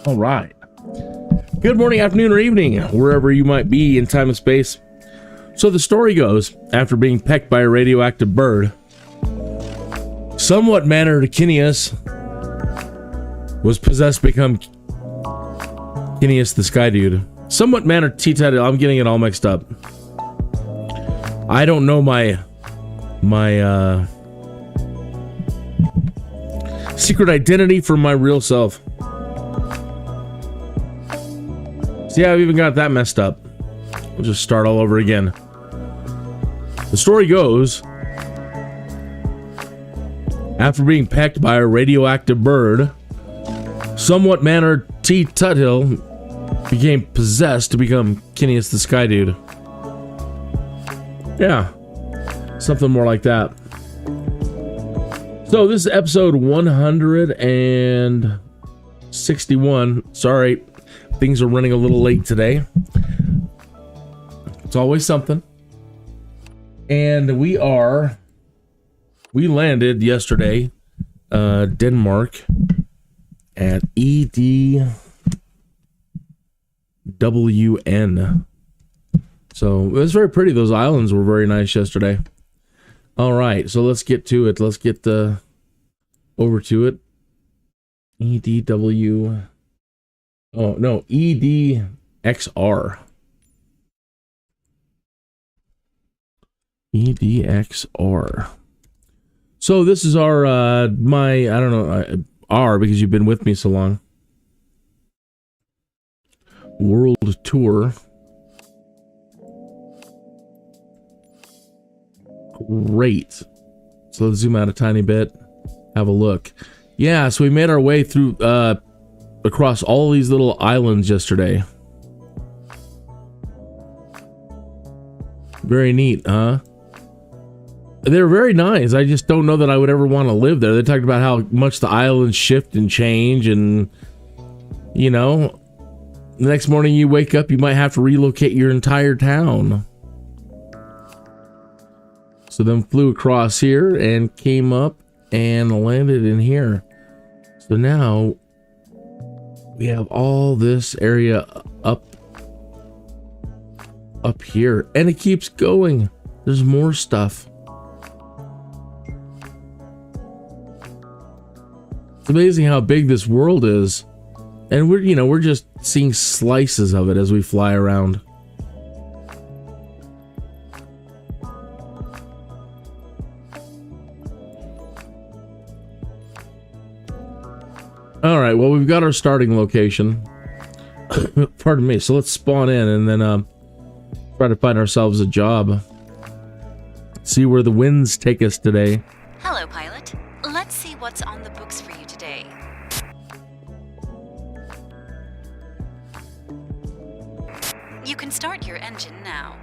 All right. Good morning, afternoon, or evening, wherever you might be in time and space. So the story goes, after being pecked by a radioactive bird, somewhat mannered Kineas was possessed to become Kineas the Skydude. Somewhat mannered Tuthill. I'm getting it all mixed up. I don't know my secret identity from my real self. See, I've even got that messed up. We'll just start all over again. The story goes, after being pecked by a radioactive bird, somewhat mannered Tuthill became possessed to become Kineas the Skydude. Yeah, something more like that. So this is episode 161. Sorry, things are running a little late today. It's always something. And we landed yesterday, Denmark, at EDWN. So it was very pretty. Those islands were very nice yesterday. All right, so let's get to it. Let's get over to it. EDW. Oh no, EDXR. EDXR. So this is our I don't know, R, because you've been with me so long, world tour. Great. So let's zoom out a tiny bit, have a look. Yeah, so we made our way through across all these little islands yesterday. Very neat, huh? They're very nice. I just don't know that I would ever want to live there. They talked about how much the islands shift and change, and you know, the next morning you wake up, you might have to relocate your entire town. So then flew across here and came up and landed in here. So now we have all this area up here, and it keeps going. There's more stuff. It's amazing how big this world is, and we're just seeing slices of it as we fly around. All right, well, we've got our starting location. Pardon me. So let's spawn in and then try to find ourselves a job. See where the winds take us today. Hello, pilot. Let's see what's on the books for you today. You can start your engine now.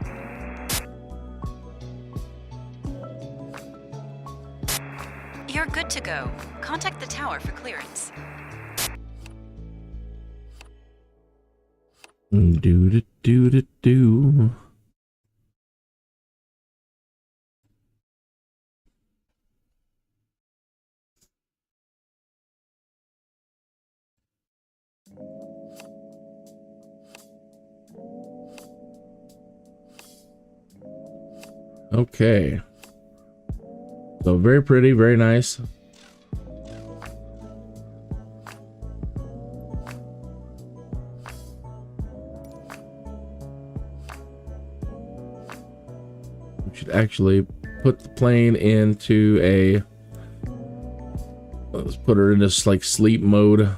You're good to go. Contact the tower for clearance. Do. Okay. So very pretty, very nice. Should actually put the plane into a, let's put her in this like sleep mode.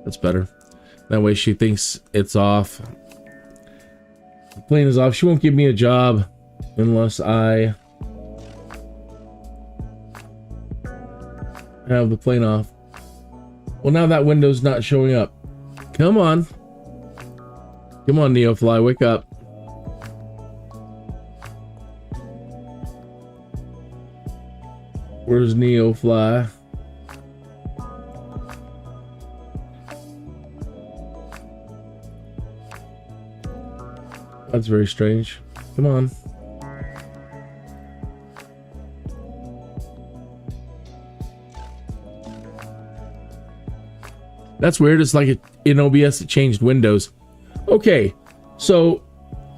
That's better. That way she thinks it's off. The plane is off. She won't give me a job unless I have the plane off. Well, now that window's not showing up. Come on. Come on, Neofly, wake up. Where's Neofly? That's very strange. Come on. That's weird. It's like in OBS it changed windows. Okay, so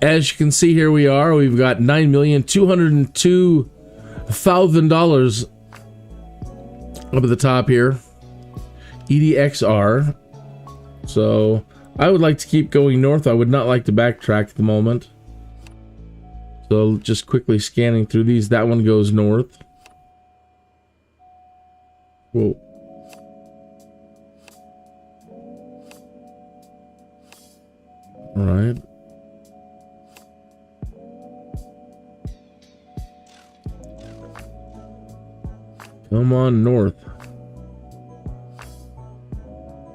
as you can see here we are. We've got $9,202,000 up at the top here. EDXR. So I would like to keep going north. I would not like to backtrack at the moment. So just quickly scanning through these. That one goes north. Whoa. All right. Come on north.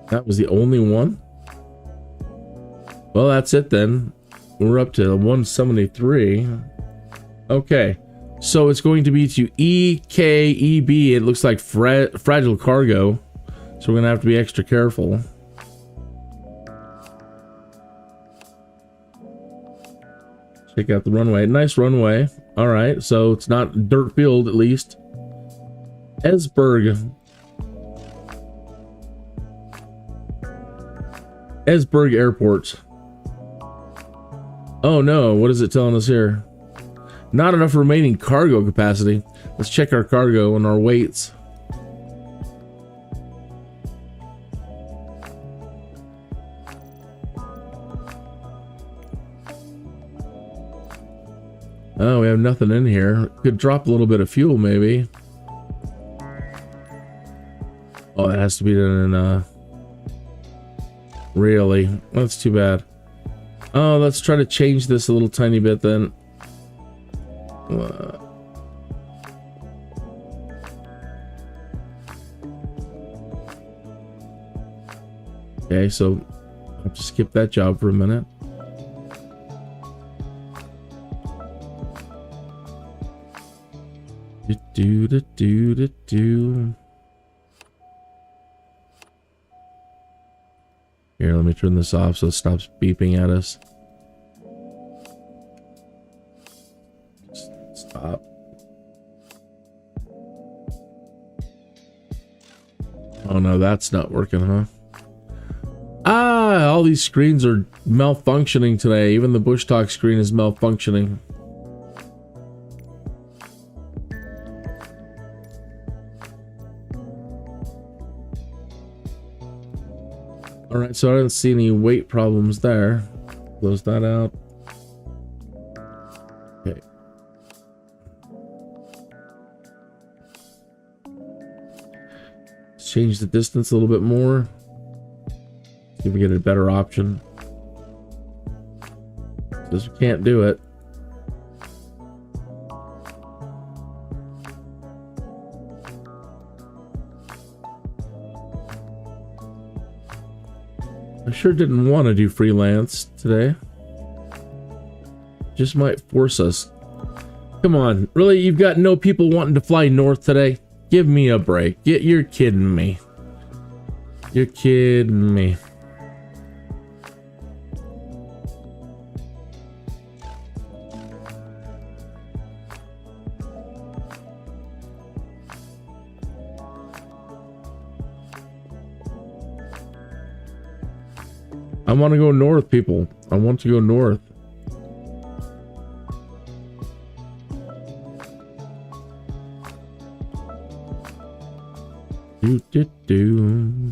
That was the only one? Well, that's it then. We're up to 173. Okay. So it's going to be to EKEB. It looks like fragile cargo. So we're going to have to be extra careful. Check out the runway. Nice runway. All right. So it's not dirt field at least. Esbjerg Airport. Oh no, what is it telling us here? Not enough remaining cargo capacity. Let's check our cargo and our weights. Oh, we have nothing in here. Could drop a little bit of fuel maybe. Oh, it has to be done in really? That's too bad. Oh, let's try to change this a little tiny bit then. Okay, so I'll have to skip that job for a minute. Do. Here, let me turn this off so it stops beeping at us. Stop. Oh no, that's not working, huh? Ah, all these screens are malfunctioning today. Even the Bushtalk screen is malfunctioning. Alright, so I didn't see any weight problems there. Close that out. Okay. Let's change the distance a little bit more. See if we get a better option. Because we can't do it. I sure didn't want to do freelance today. Just might force us. Come on, really? You've got no people wanting to fly north today? Give me a break. You're kidding me. You're kidding me. I want to go north, people. I want to go north. Do.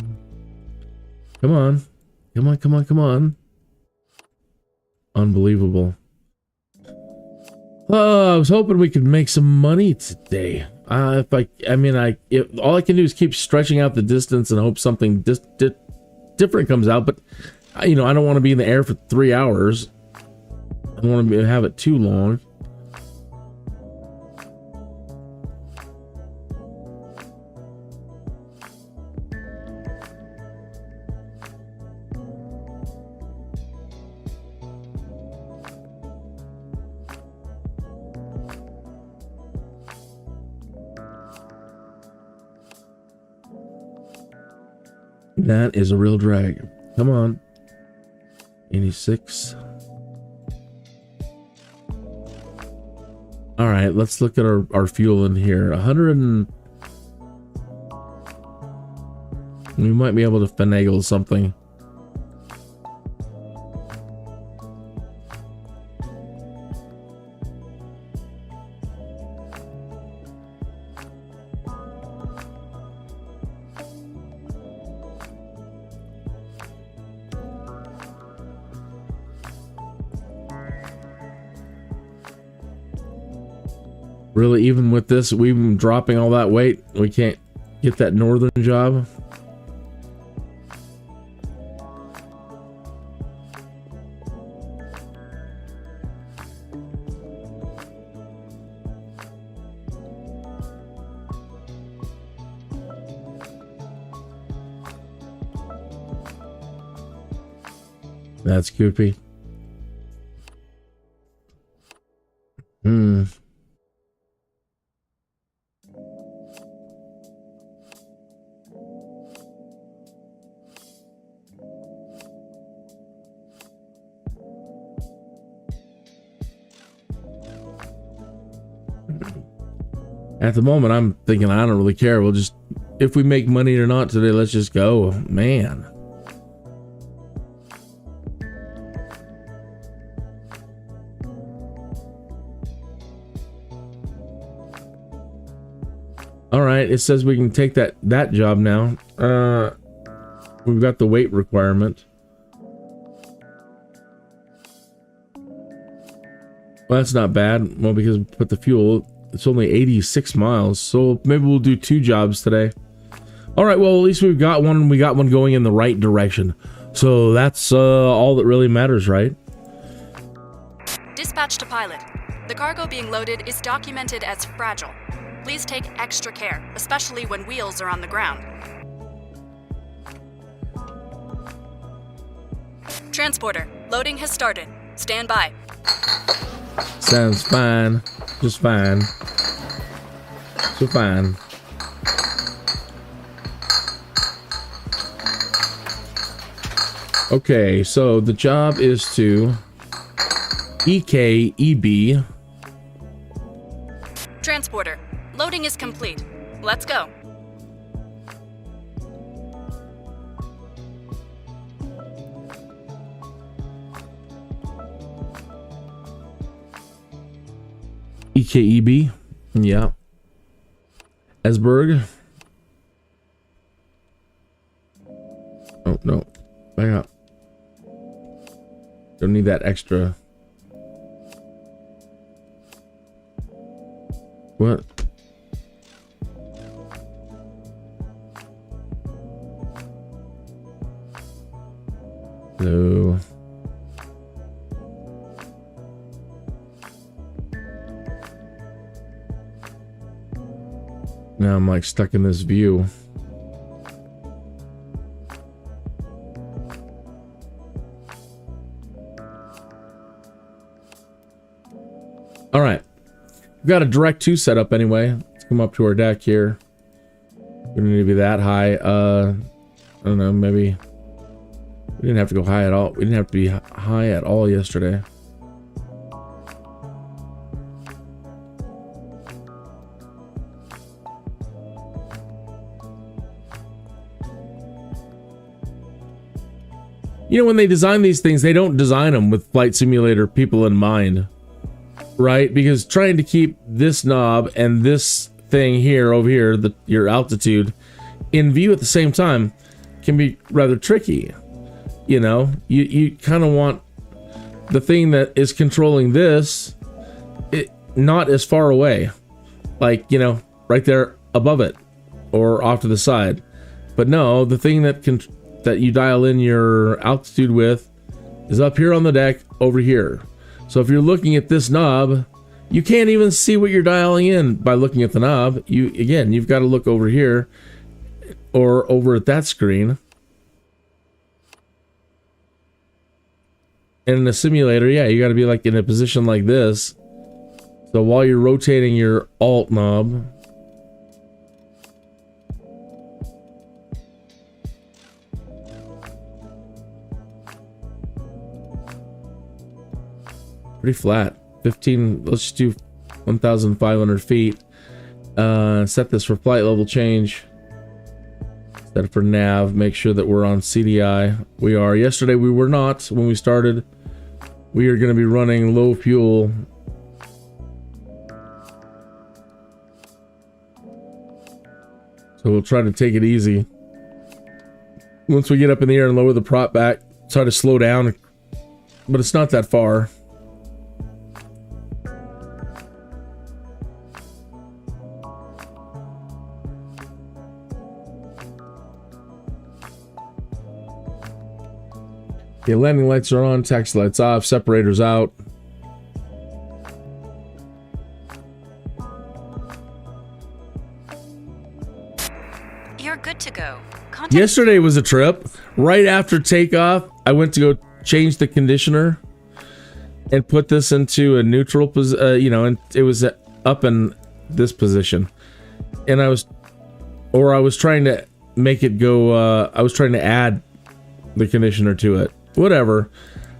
Come on. Come on, come on, come on. Unbelievable. Oh, I was hoping we could make some money today. All I can do is keep stretching out the distance and hope something different comes out, but you know, I don't want to be in the air for 3 hours. I don't want to have it too long. That is a real drag. Come on. 86. All right, let's look at our fuel in here. 100 and We might be able to finagle something. Really, even with this, we've been dropping all that weight, we can't get that northern job. That's goopy. At the moment, I'm thinking I don't really care. We'll just, if we make money or not today, let's just go. Man. All right, it says we can take that job now. We've got the weight requirement. Well, that's not bad. Well, because we put the fuel. It's only 86 miles, so maybe we'll do 2 jobs today. All right, well, at least we've got one. We got one going in the right direction. So that's all that really matters, right? Dispatch to pilot. The cargo being loaded is documented as fragile. Please take extra care, especially when wheels are on the ground. Transporter, loading has started. Stand by. Sounds fine. Just fine. So fine. Okay, so the job is to EKEB. Transporter, loading is complete. Let's go. EKEB. Yeah. Esberg. Oh, no. Back up. Don't need that extra. What? Hello. Now I'm like stuck in this view. All right, we've got a direct 2 set up anyway. Let's come up to our deck here. We don't need to be that high. I don't know, maybe we didn't have to go high at all. We didn't have to be high at all yesterday. You know, when they design these things, they don't design them with Flight Simulator people in mind, right? Because trying to keep this knob and this thing here, over here, your altitude, in view at the same time can be rather tricky. You know, you kind of want the thing that is controlling this, not as far away, like, you know, right there above it or off to the side. But no, the thing that you dial in your altitude with is up here on the deck over here. So if you're looking at this knob, you can't even see what you're dialing in by looking at the knob. You've got to look over here or over at that screen. And in a simulator, yeah, you got to be like in a position like this. So while you're rotating your alt knob, pretty flat. 15, let's just do 1,500 feet. Set this for flight level change. Set it for nav. Make sure that we're on CDI. We are. Yesterday we were not when we started. We are going to be running low fuel. So we'll try to take it easy. Once we get up in the air and lower the prop back, try to slow down, but it's not that far. Okay, landing lights are on, taxi lights off, separators out. You're good to go. Yesterday was a trip. Right after takeoff, I went to go change the conditioner and put this into a neutral position, and it was up in this position. And I was trying to make it go, I was trying to add the conditioner to it. Whatever.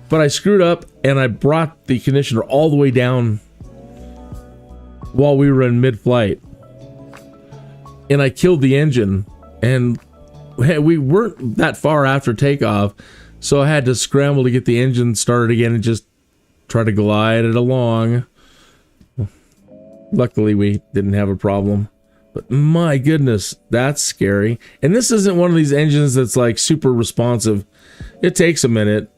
But I screwed up and I brought the conditioner all the way down while we were in mid-flight. And I killed the engine. And we weren't that far after takeoff, so I had to scramble to get the engine started again and just try to glide it along. Luckily, we didn't have a problem. But my goodness, that's scary. And this isn't one of these engines that's like super responsive. It takes a minute.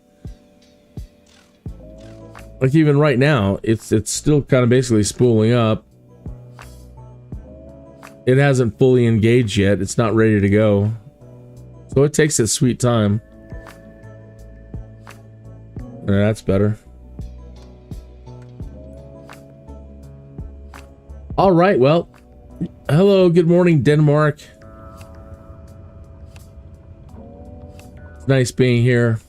Like even right now, it's still kind of basically spooling up. It hasn't fully engaged yet. It's not ready to go. So it takes its sweet time. That's better. All right, well, hello, good morning, Denmark. It's nice being here.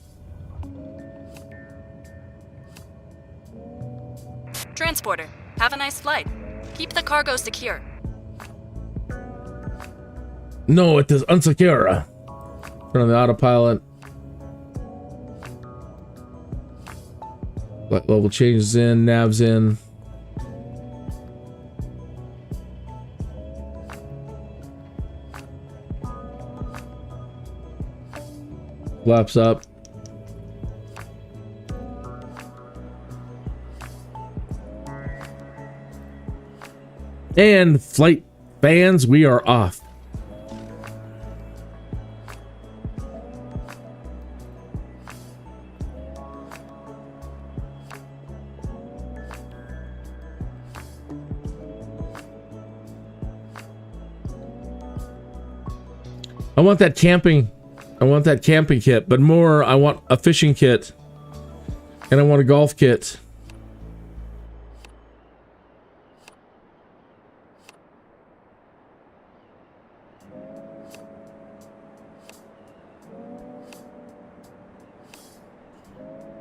Transporter, have a nice flight. Keep the cargo secure. No, it is unsecure. Turn on the autopilot. Flight level changes in, nav's in. Flaps up. And flight fans, we are off. I want that camping kit, but more, I want a fishing kit. And I want a golf kit.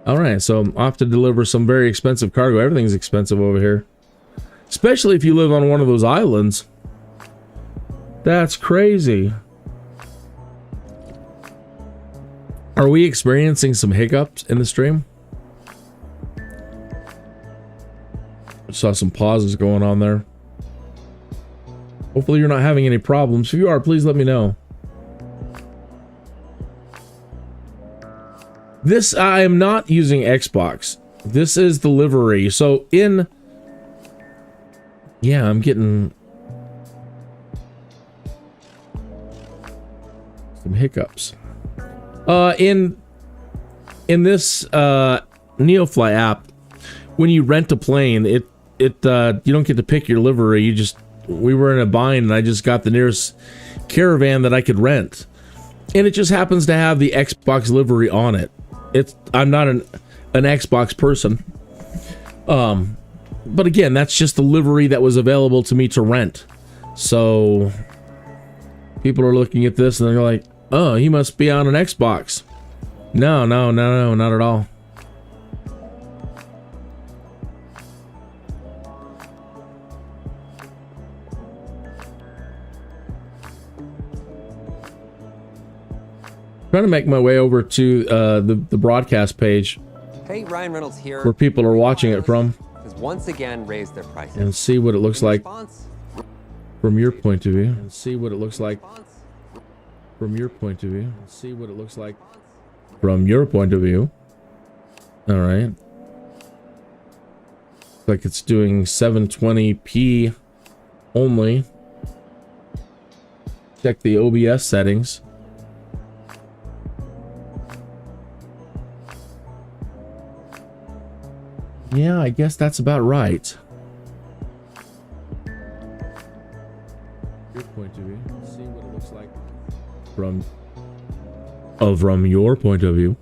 All right, so I'm off to deliver some very expensive cargo. Everything's expensive over here. Especially if you live on one of those islands. That's crazy. Are we experiencing some hiccups in the stream? I saw some pauses going on there. Hopefully you're not having any problems. If you are, please let me know. This, I am not using Xbox. This is the livery. So in... Yeah, I'm getting... some hiccups. In this Neofly app, when you rent a plane, you don't get to pick your livery. We were in a bind and I just got the nearest caravan that I could rent. And it just happens to have the Xbox livery on it. I'm not an Xbox person. But again, that's just the livery that was available to me to rent. So people are looking at this and they're like, oh, he must be on an Xbox. No, not at all. Trying to make my way over to the broadcast page. Hey, Ryan Reynolds here. Where people are watching it from. Has once again raised their prices. And see what it looks like from your point of view. And see what it looks like from your point of view. Let's see what it looks like from your point of view. All right. Looks like it's doing 720p only. Check the OBS settings. Yeah, I guess that's about right. Your point of view. See what it looks like from your point of view.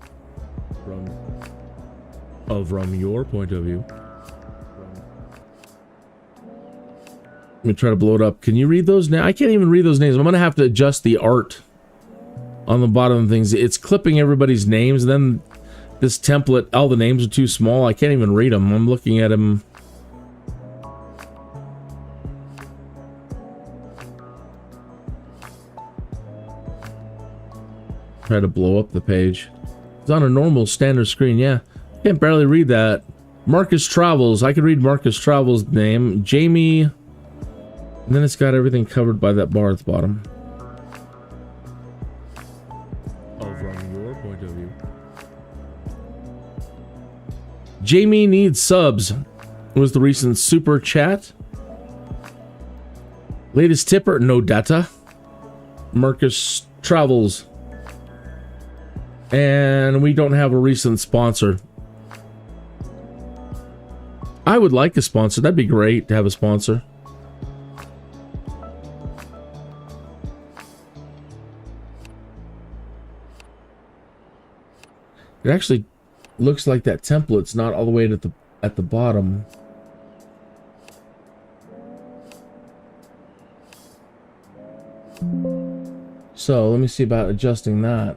From your point of view. Let me try to blow it up. Can you read those names? I can't even read those names. I'm gonna have to adjust the art on the bottom of things. It's clipping everybody's names, and then this template, all the names are too small. I can't even read them. I'm looking at them. Try to blow up the page. It's on a normal standard screen. Yeah, can't barely read that. Marcus Travels. I could read Marcus Travels' name. Jamie. And then it's got everything covered by that bar at the bottom. From your point of view. Jamie needs subs was the recent super chat. Latest tipper, no data. Marcus Travels. And we don't have a recent sponsor. I would like a sponsor. That'd be great to have a sponsor. It actually looks like that template's not all the way at the bottom. So let me see about adjusting that.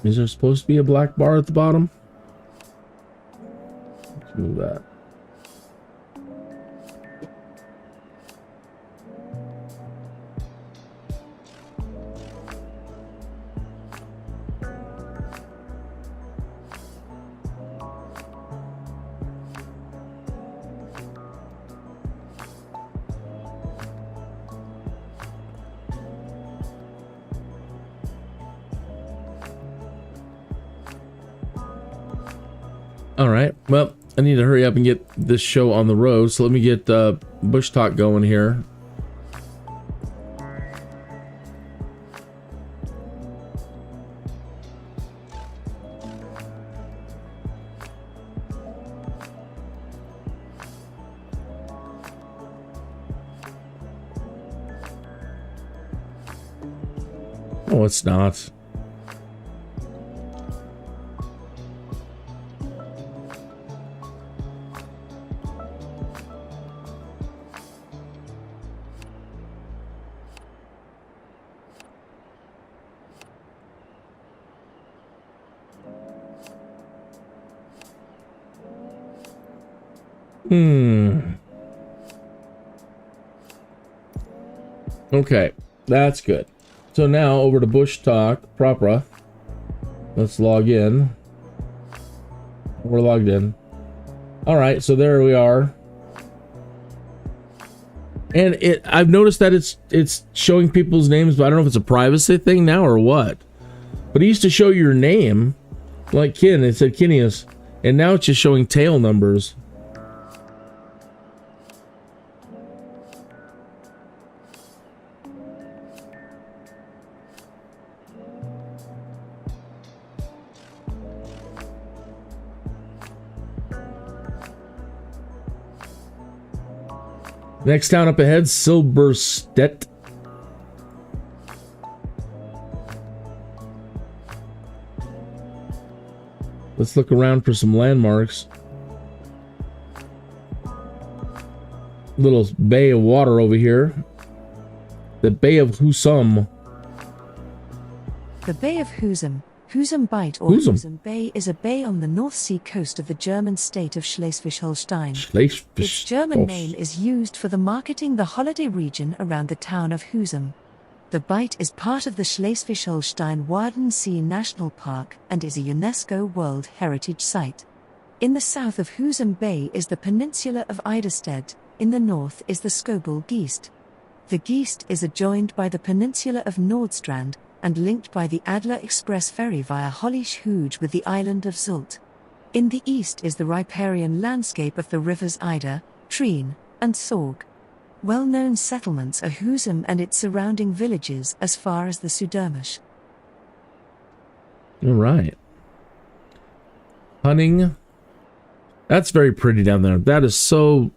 Is there supposed to be a black bar at the bottom? Let's move that. All right, well, I need to hurry up and get this show on the road, so let me get Bushtalk going here. Oh, it's not. Okay, that's good. So now over to Bushtalk proper. Let's log in. We're logged in. All right, so there we are. And I've noticed that it's showing people's names, but I don't know if it's a privacy thing now or what. But it used to show your name, like Ken. It said Kinius, and now it's just showing tail numbers. Next town up ahead, Silberstedt. Let's look around for some landmarks. Little bay of water over here. The Bay of Husum. The Bay of Husum Husum Bight or Husum. Husum Bay is a bay on the North Sea coast of the German state of Schleswig-Holstein. Its German name is used for the marketing the holiday region around the town of Husum. The Bight is part of the Schleswig-Holstein-Wadden-See National Park and is a UNESCO World Heritage Site. In the south of Husum Bay is the peninsula of Idestedt, in the north is the Skobel Geest. The Geest is adjoined by the peninsula of Nordstrand, and linked by the Adler Express ferry via Hollisch Hooge with the island of Zult. In the east is the riparian landscape of the rivers Ida, Treen, and Sorg. Well-known settlements are Husum and its surrounding villages as far as the Sudermarsch. All right. Hunting. That's very pretty down there. That is so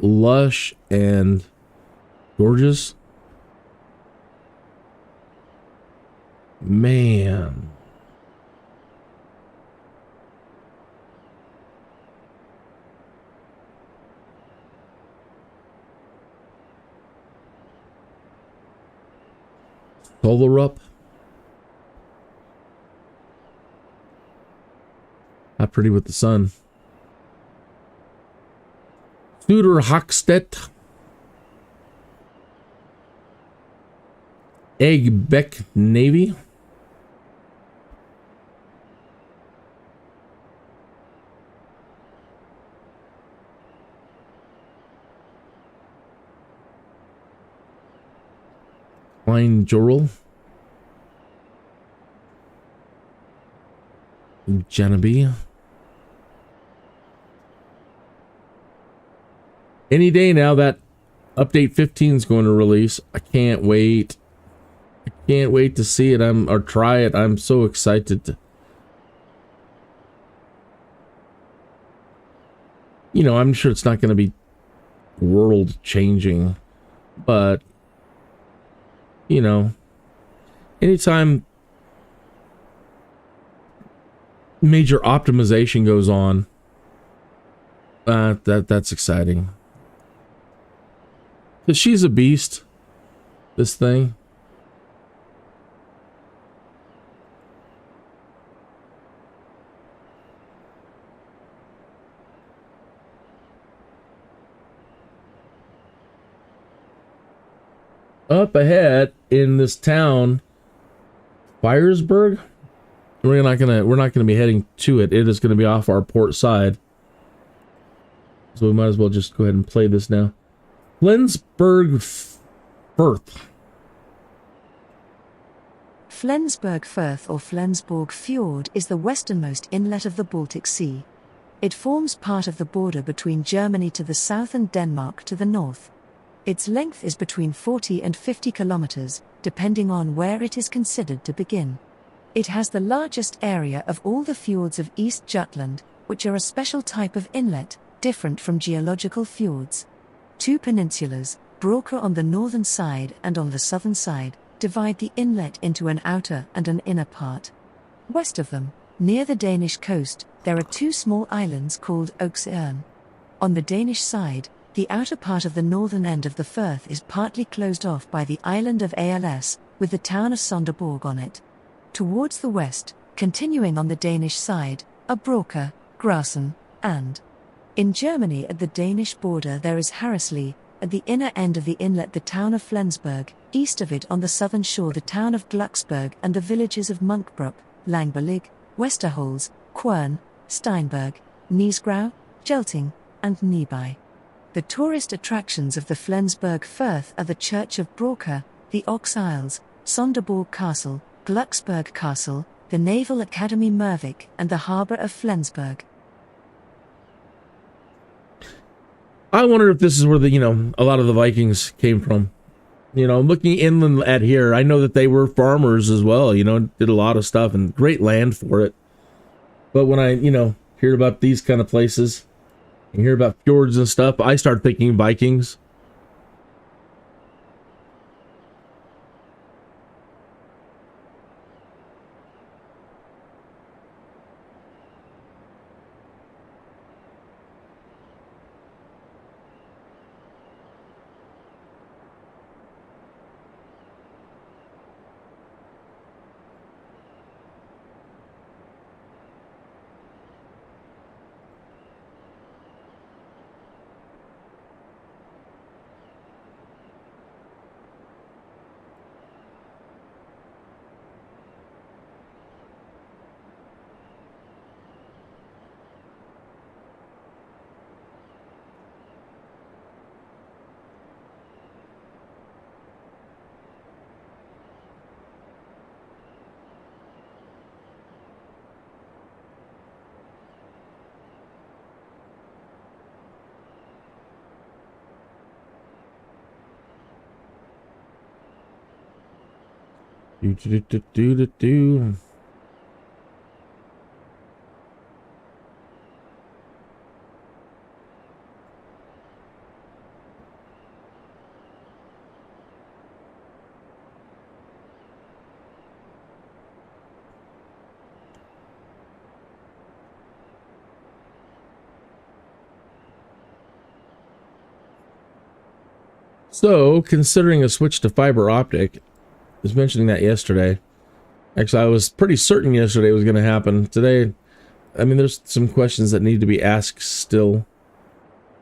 lush and gorgeous. Man. Solar. How pretty with the sun. Suder Hockstedt. Egbeck Navy. Klein Jorel. Genevieve. Any day now that update 15 is going to release. I can't wait. I can't wait to see it or try it. I'm so excited to, I'm sure it's not going to be world changing, but anytime major optimization goes on, that's exciting. Because she's a beast, this thing. Up ahead in this town, Firesburg. We're not gonna be heading to it. It is gonna be off our port side, so we might as well just go ahead and play this now. Flensburg Firth. Flensburg Firth or Flensborg Fjord is the westernmost inlet of the Baltic Sea. It forms part of the border between Germany to the south and Denmark to the north. Its length is between 40 and 50 kilometers, depending on where it is considered to begin. It has the largest area of all the fjords of East Jutland, which are a special type of inlet, different from geological fjords. Two peninsulas, Broker on the northern side and on the southern side, divide the inlet into an outer and an inner part. West of them, near the Danish coast, there are two small islands called Oksøerne. On the Danish side, the outer part of the northern end of the firth is partly closed off by the island of Als, with the town of Sonderborg on it. Towards the west, continuing on the Danish side, are Broker, Grassen, and in Germany at the Danish border there is Harrisley, at the inner end of the inlet the town of Flensburg, east of it on the southern shore the town of Glucksburg and the villages of Munkbruck, Langberlig, Westerholz, Quern, Steinberg, Niesgrau, Gelting, and Nieby. The tourist attractions of the Flensburg Firth are the Church of Broker, the Ox Isles, Sonderborg Castle, Glucksburg Castle, the Naval Academy Mervik, and the harbour of Flensburg. I wonder if this is where a lot of the Vikings came from. Looking inland at here, I know that they were farmers as well, did a lot of stuff and great land for it. But when I, hear about these kind of places and hear about fjords and stuff, I start thinking Vikings. Do do do do do do. So, considering a switch to fiber optic, I was mentioning that yesterday. Actually, I was pretty certain yesterday it was going to happen. Today, I mean, there's some questions that need to be asked still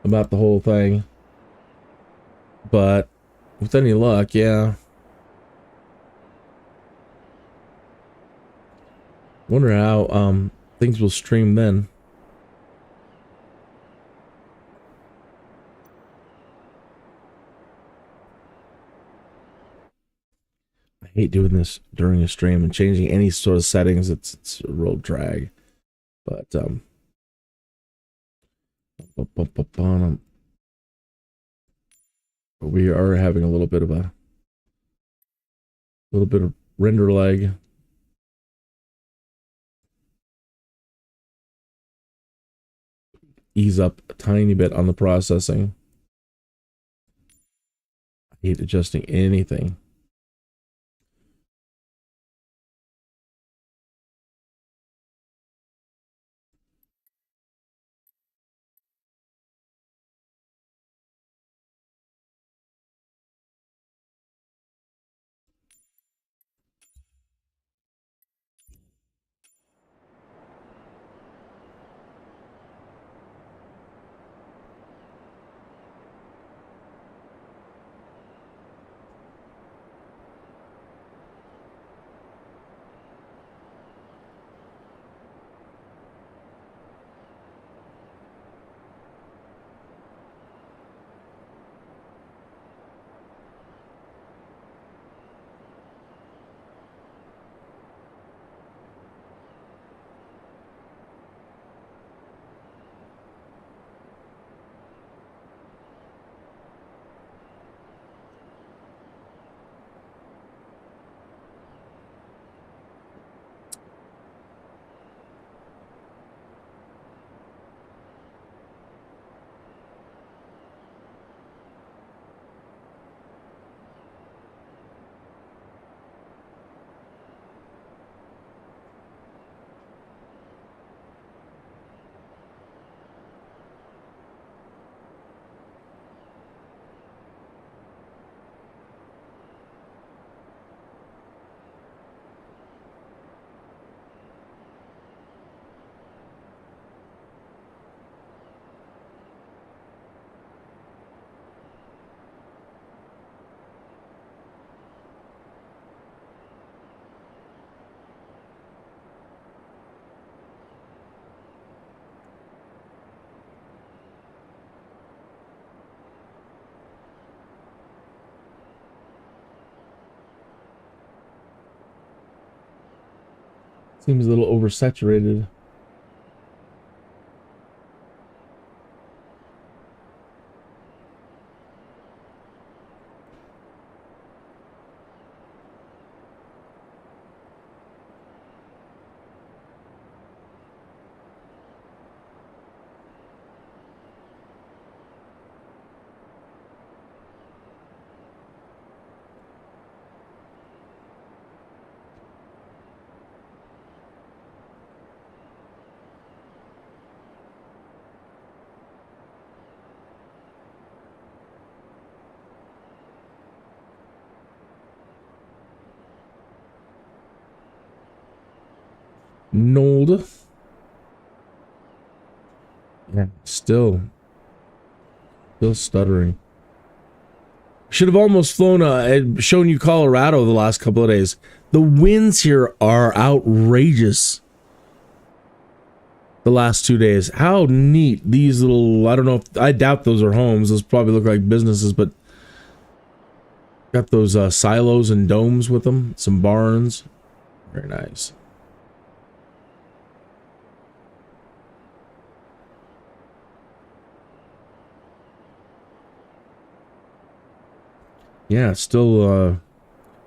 about the whole thing. But with any luck, yeah. Wonder how things will stream then. I hate doing this during a stream and changing any sort of settings. It's a real drag. But we are having a little bit of render lag. Ease up a tiny bit on the processing. I hate adjusting anything. Seems a little oversaturated. Nold. Yeah, still stuttering. Should have almost flown, shown you Colorado the last couple of days. The winds here are outrageous. The last 2 days. How neat. These little, I don't know if, I doubt those are homes. Those probably look like businesses, but got those silos and domes with them. Some barns. Very nice. Yeah, still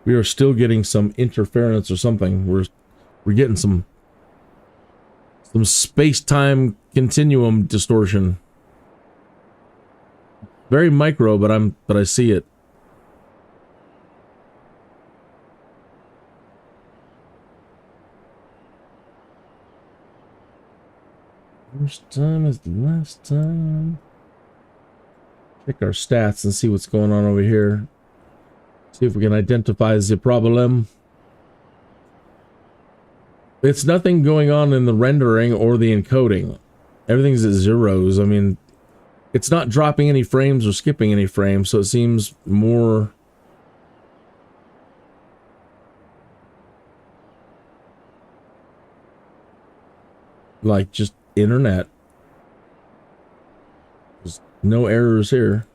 We are still getting some interference or something. We're getting some space-time continuum distortion. Very micro, but I see it. First time is the last time. Check our stats and see what's going on over here. See if we can identify the problem. It's nothing going on in the rendering or the encoding. Everything's at zeros. I mean, it's not dropping any frames or skipping any frames, so it seems more like just internet. There's no errors here.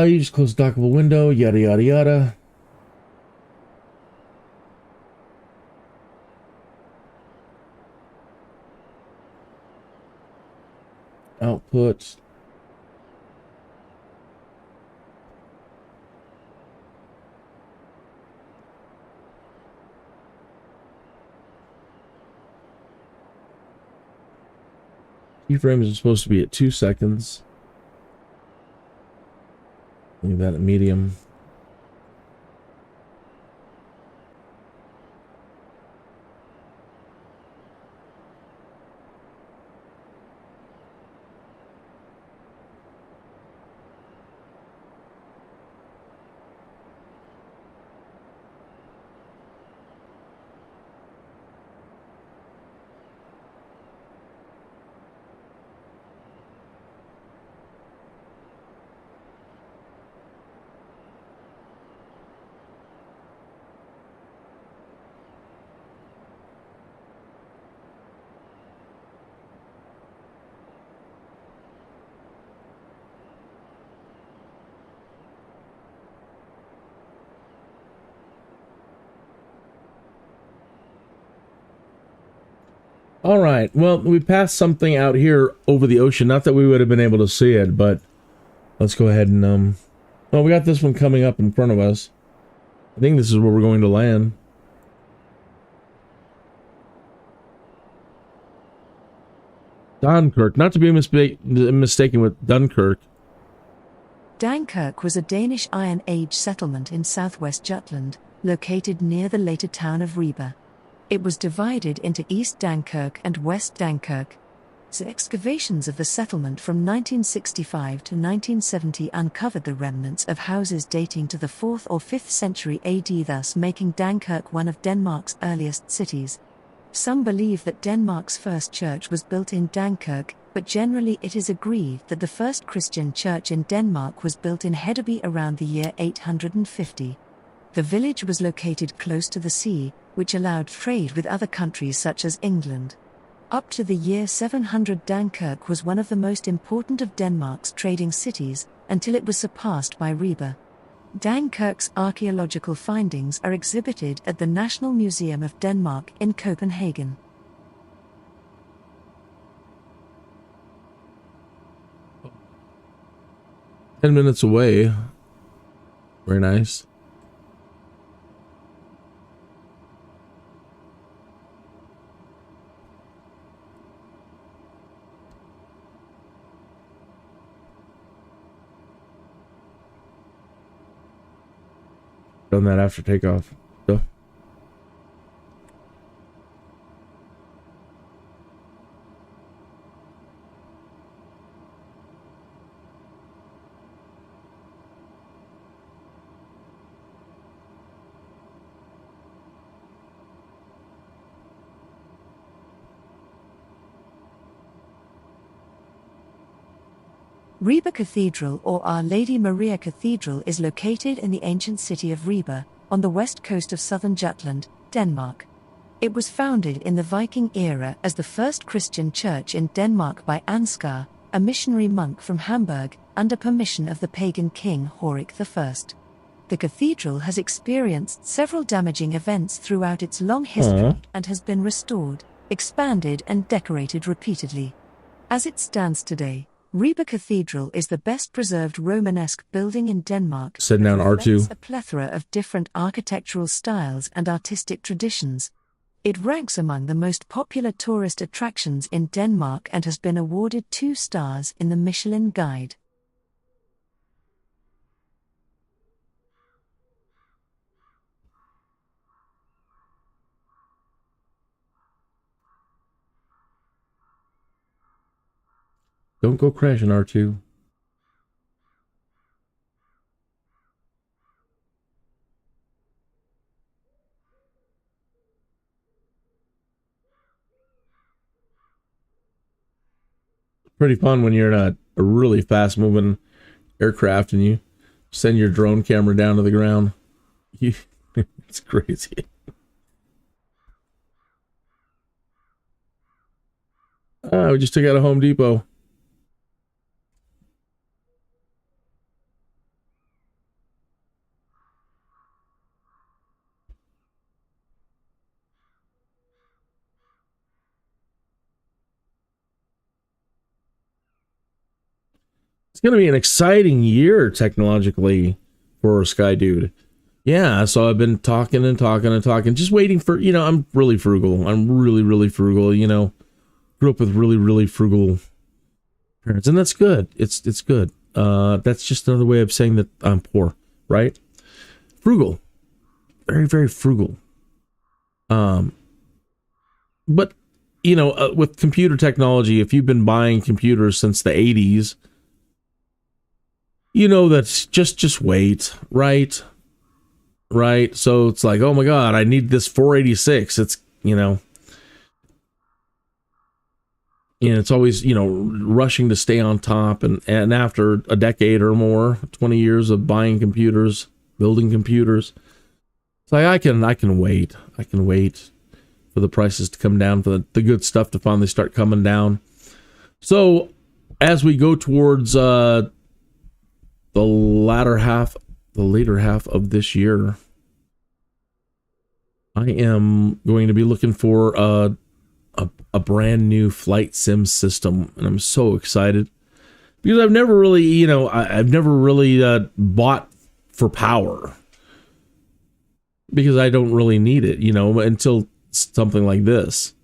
You just close the dockable window, yada yada yada. Output. Keyframes are supposed to be at 2 seconds. Leave that at medium. All right. Well, we passed something out here over the ocean. Not that we would have been able to see it, but let's go ahead and well, we got this one coming up in front of us. I think this is where we're going to land. Dunkirk, not to be mistaken with Dunkirk. Dunkirk was a Danish Iron Age settlement in southwest Jutland, located near the later town of Ribe. It was divided into East Dunkirk and West Dunkirk. So excavations of the settlement from 1965 to 1970 uncovered the remnants of houses dating to the 4th or 5th century AD, thus making Dunkirk one of Denmark's earliest cities. Some believe that Denmark's first church was built in Dunkirk, but generally it is agreed that the first Christian church in Denmark was built in Hedeby around the year 850. The village was located close to the sea, which allowed trade with other countries such as England. Up to the year 700, Dunkirk was one of the most important of Denmark's trading cities, until it was surpassed by Ribe. Dunkirk's archaeological findings are exhibited at the National Museum of Denmark in Copenhagen. "10 minutes away." Very nice. Done that after takeoff. So. Ribe Cathedral, or Our Lady Maria Cathedral, is located in the ancient city of Ribe, on the west coast of southern Jutland, Denmark. It was founded in the Viking era as the first Christian church in Denmark by Ansgar, a missionary monk from Hamburg, under permission of the pagan king Horik I. The cathedral has experienced several damaging events throughout its long history and has been restored, expanded and decorated repeatedly. As it stands today, Ribe Cathedral is the best preserved Romanesque building in Denmark. Send down that R2. reflects a plethora of different architectural styles and artistic traditions. It ranks among the most popular tourist attractions in Denmark and has been awarded 2 stars in the Michelin Guide. Don't go crashing, R2. Pretty fun when you're in a really fast moving aircraft and you send your drone camera down to the ground. It's crazy. We just took out a Home Depot. It's going to be an exciting year technologically for Skydude. Yeah, so I've been talking, just waiting for, I'm really frugal. I'm really, really frugal, Grew up with really, really frugal parents, and that's good. It's good. That's just another way of saying that I'm poor, right? Frugal. Very, very frugal. But, with computer technology, if you've been buying computers since the 80s, that's just wait, right? Right? So it's like, oh my God, I need this 486. It's, it's always, rushing to stay on top. And after a decade or more, 20 years of buying computers, building computers, it's like, I can wait. I can wait for the prices to come down, for the good stuff to finally start coming down. So as we go towards, the later half of this year, I am going to be looking for a brand new flight sim system, and I'm so excited because I've never really, I've never really bought for power because I don't really need it, until something like this.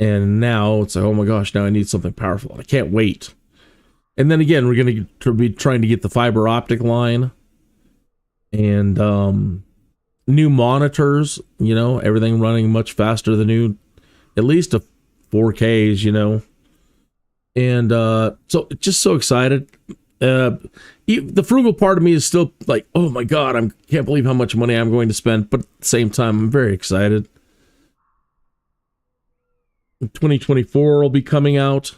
And now it's like, oh my gosh, now I need something powerful. I can't wait. And then again, we're going to be trying to get the fiber optic line and new monitors, everything running much faster than new, at least a 4Ks, And so just so excited. The frugal part of me is still like, oh my God, I can't believe how much money I'm going to spend. But at the same time, I'm very excited. 2024 will be coming out.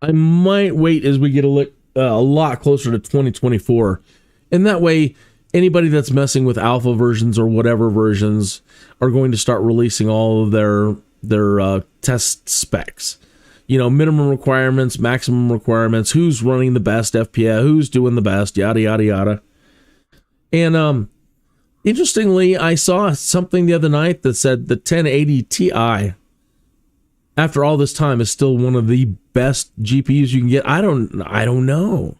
I might wait as we get a lot closer to 2024. And that way, anybody that's messing with alpha versions or whatever versions are going to start releasing all of their test specs. Minimum requirements, maximum requirements, who's running the best FPS, who's doing the best, yada, yada, yada. And interestingly, I saw something the other night that said the 1080 Ti, after all this time, is still one of the best GPUs you can get. I don't know.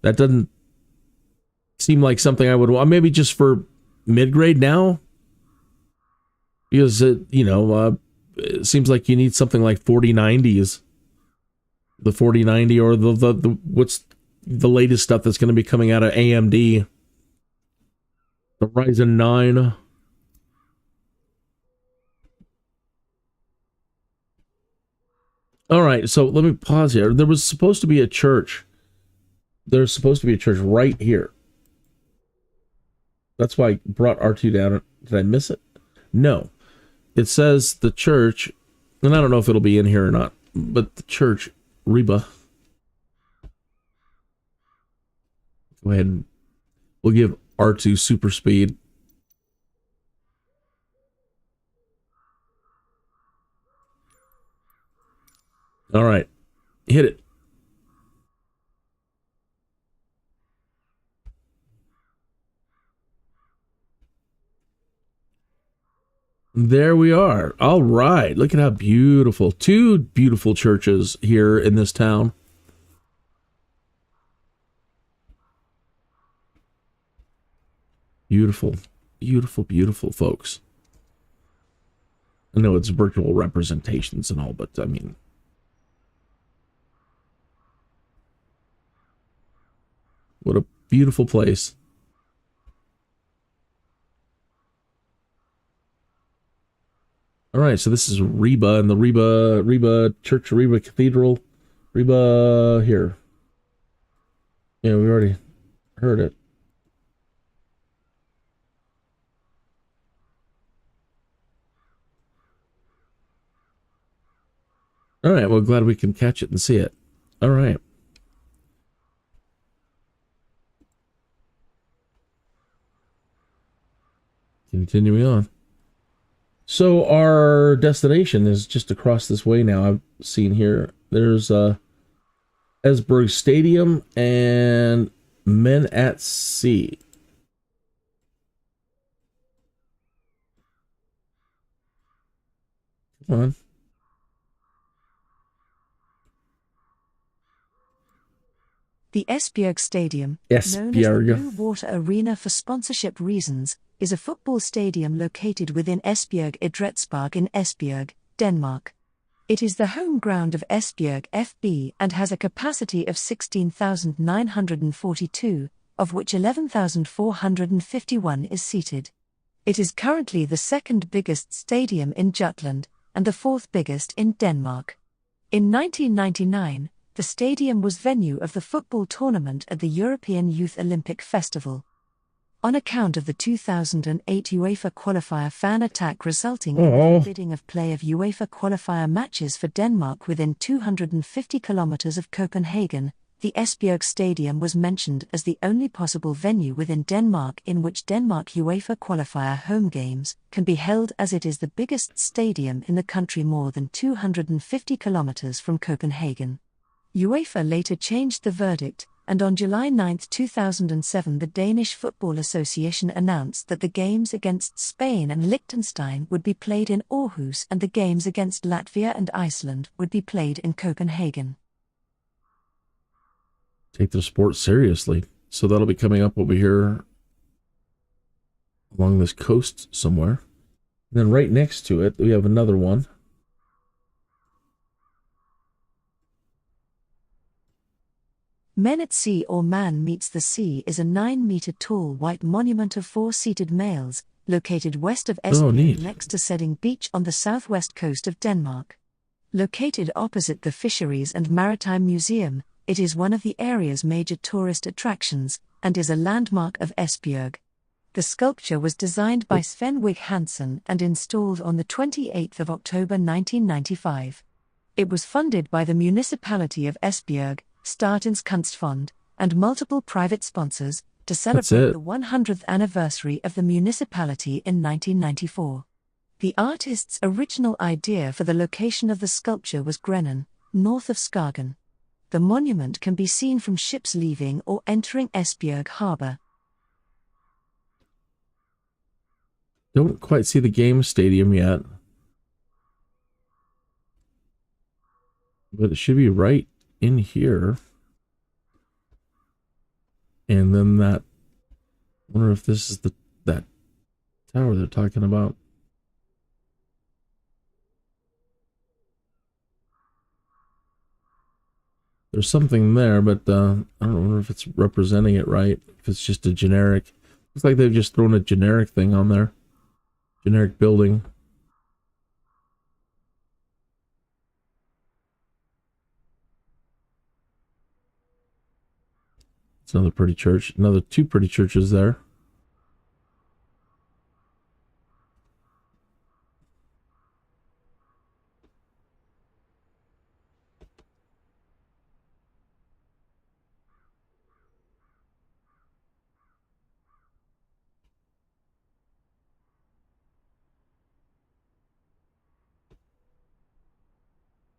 That doesn't seem like something I would want. Maybe just for mid-grade now, because it seems like you need something like 4090s, the 4090, or the what's the latest stuff that's going to be coming out of AMD, the Ryzen 9. All right, so let me pause here. There was supposed to be a church. There's supposed to be a church right here. That's why I brought R2 down. Did I miss it? No. It says the church, and I don't know if it'll be in here or not, but the church, Reba. Go ahead and we'll give R2 super speed. All right, hit it. There we are. All right. Look at how beautiful. Two beautiful churches here in this town. Beautiful, beautiful, beautiful, folks. I know it's virtual representations and all, but I mean, what a beautiful place. All right, so this is Reba and the Reba Church, Reba Cathedral, Reba here. Yeah, we already heard it. All right, well, glad we can catch it and see it. All right. Continuing on. So our destination is just across this way now. I've seen here. There's Esbjerg Stadium and Men at Sea. Come on. The Esbjerg Stadium, known as the Blue Water Arena for sponsorship reasons, is a football stadium located within Esbjerg Idrætspark in Esbjerg, Denmark. It is the home ground of Esbjerg FB and has a capacity of 16,942, of which 11,451 is seated. It is currently the second biggest stadium in Jutland, and the fourth biggest in Denmark. In 1999, the stadium was venue of the football tournament at the European Youth Olympic Festival. On account of the 2008 UEFA qualifier fan attack resulting in the forbidding of play of UEFA qualifier matches for Denmark within 250 kilometers of Copenhagen, the Esbjerg Stadium was mentioned as the only possible venue within Denmark in which Denmark UEFA qualifier home games can be held, as it is the biggest stadium in the country more than 250 kilometers from Copenhagen. UEFA later changed the verdict, and on July 9, 2007 the Danish Football Association announced that the games against Spain and Liechtenstein would be played in Aarhus and the games against Latvia and Iceland would be played in Copenhagen. Take their sport seriously. So that'll be coming up over here along this coast somewhere. And then right next to it, we have another one. Men at Sea, or Man Meets the Sea, is a 9-meter-tall white monument of 4-seated males, located west of Esbjerg next to Sedding Beach on the southwest coast of Denmark. Located opposite the Fisheries and Maritime Museum, it is one of the area's major tourist attractions, and is a landmark of Esbjerg. The sculpture was designed by Sven Wig Hansen and installed on the 28th of October 1995. It was funded by the municipality of Esbjerg, Statens Kunstfond, and multiple private sponsors, to celebrate the 100th anniversary of the municipality in 1994. The artist's original idea for the location of the sculpture was Grenaa, north of Skagen. The monument can be seen from ships leaving or entering Esbjerg Harbour. Don't quite see the game stadium yet, but it should be right in here. And then that, I wonder if this is that tower they're talking about. There's something there, but I don't know if it's representing it right. If it's just a generic, looks like they've just thrown a generic thing on there. Generic building. It's another pretty church. Another two pretty churches there.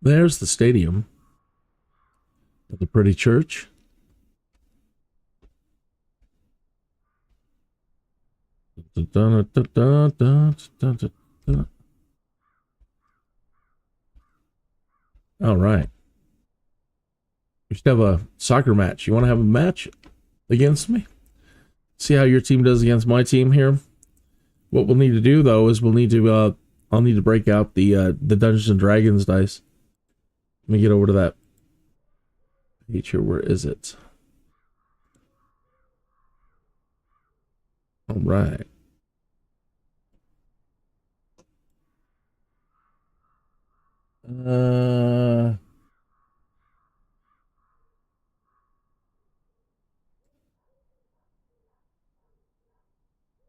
There's the stadium. The pretty church. All right. We should have a soccer match. You want to have a match against me? See how your team does against my team here. What we'll need to do though is I'll need to break out the Dungeons and Dragons dice. Let me get over to that page here. Where is it? All right.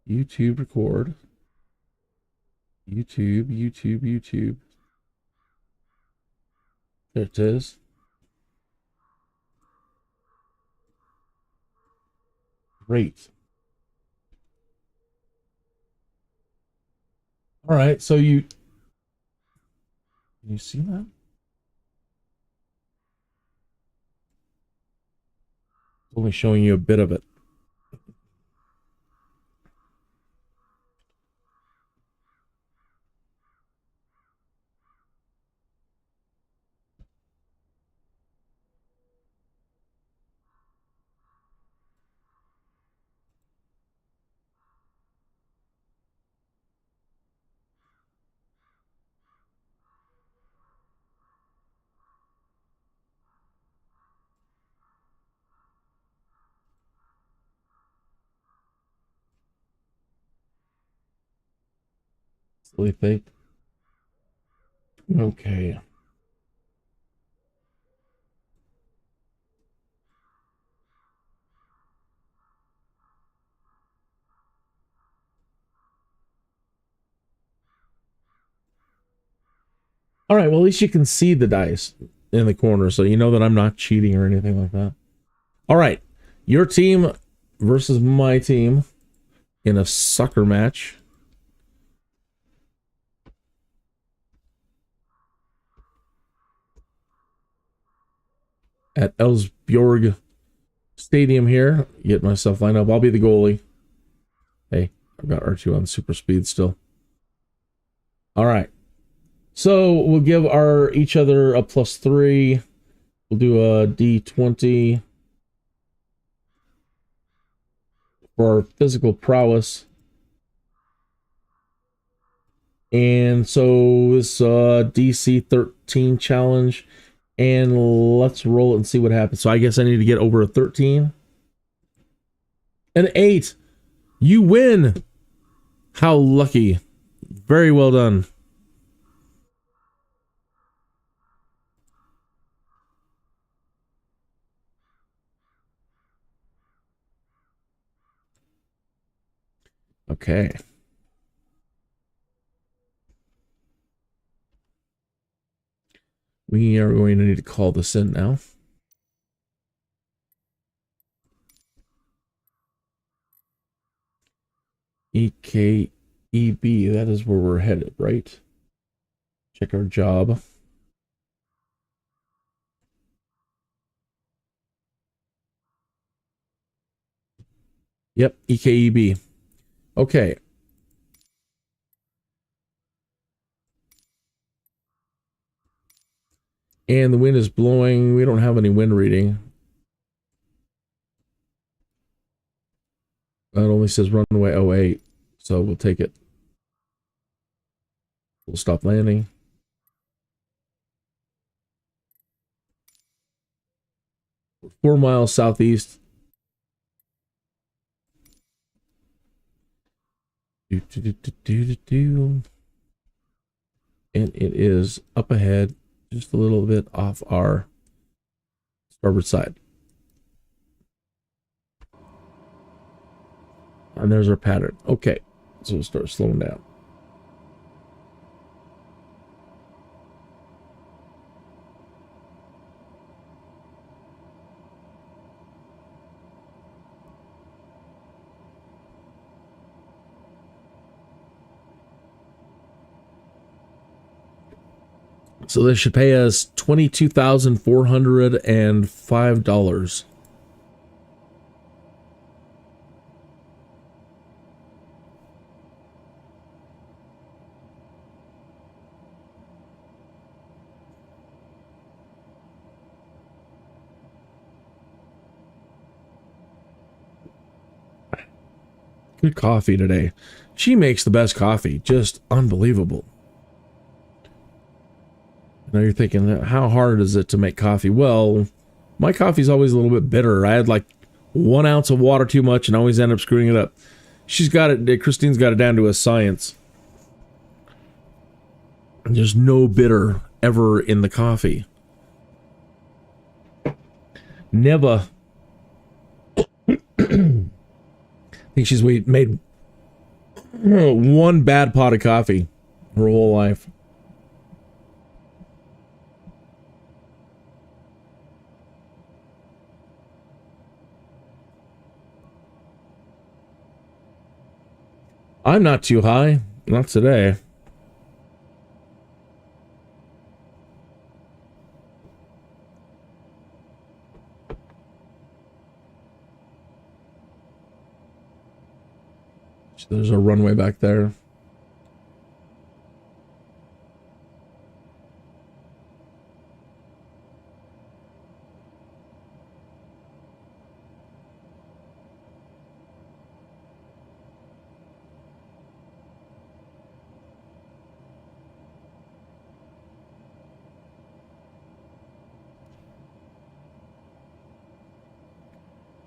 YouTube record. YouTube. There it is. Great. All right, so can you see that? Only showing you a bit of it. Really fake. Okay. All right, well, at least you can see the dice in the corner, so you know that I'm not cheating or anything like that. All right, your team versus my team in a soccer match. At Ellsbjorg Stadium here. Get myself lined up. I'll be the goalie. Hey, I've got R2 on super speed still. All right. So we'll give each other a +3. We'll do a D20 for our physical prowess. And so this DC 13 challenge. And let's roll it and see what happens. So I guess I need to get over a 13. An 8. You win. How lucky. Very well done. Okay. We are going to need to call this in now. EKEB, that is where we're headed, right? Check our job. Yep, EKEB. Okay. And the wind is blowing. We don't have any wind reading. It only says runway 08, so we'll take it. We'll stop landing. We're 4 miles southeast. And it is up ahead, just a little bit off our starboard side. And there's our pattern. Okay, so we'll start slowing down. So this should pay us $22,405. Good coffee today. She makes the best coffee. Just unbelievable. Now you're thinking, how hard is it to make coffee? Well, my coffee's always a little bit bitter. I had like 1 ounce of water too much and always end up screwing it up. She's got it, Christine's got it down to a science. There's no bitter ever in the coffee. Never. I think she's made one bad pot of coffee her whole life. I'm not too high. Not today. There's a runway back there.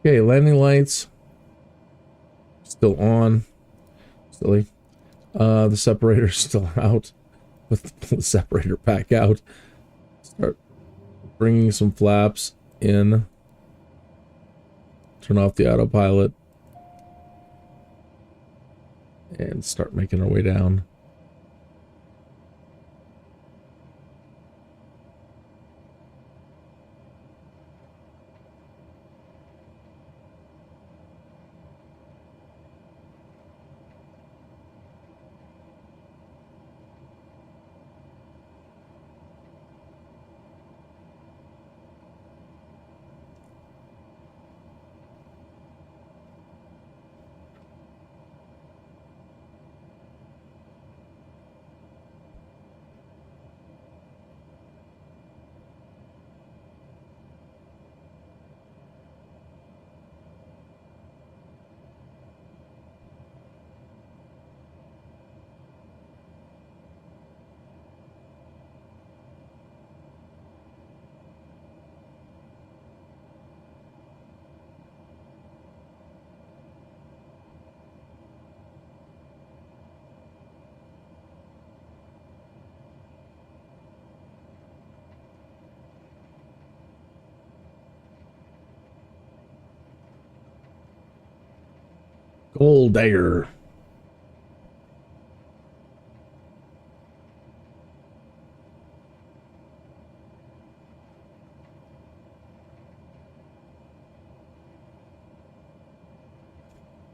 Okay, landing lights still on. Silly. The separator's still out. With the separator back out. Start bringing some flaps in. Turn off the autopilot. And start making our way down. Gold Dagger.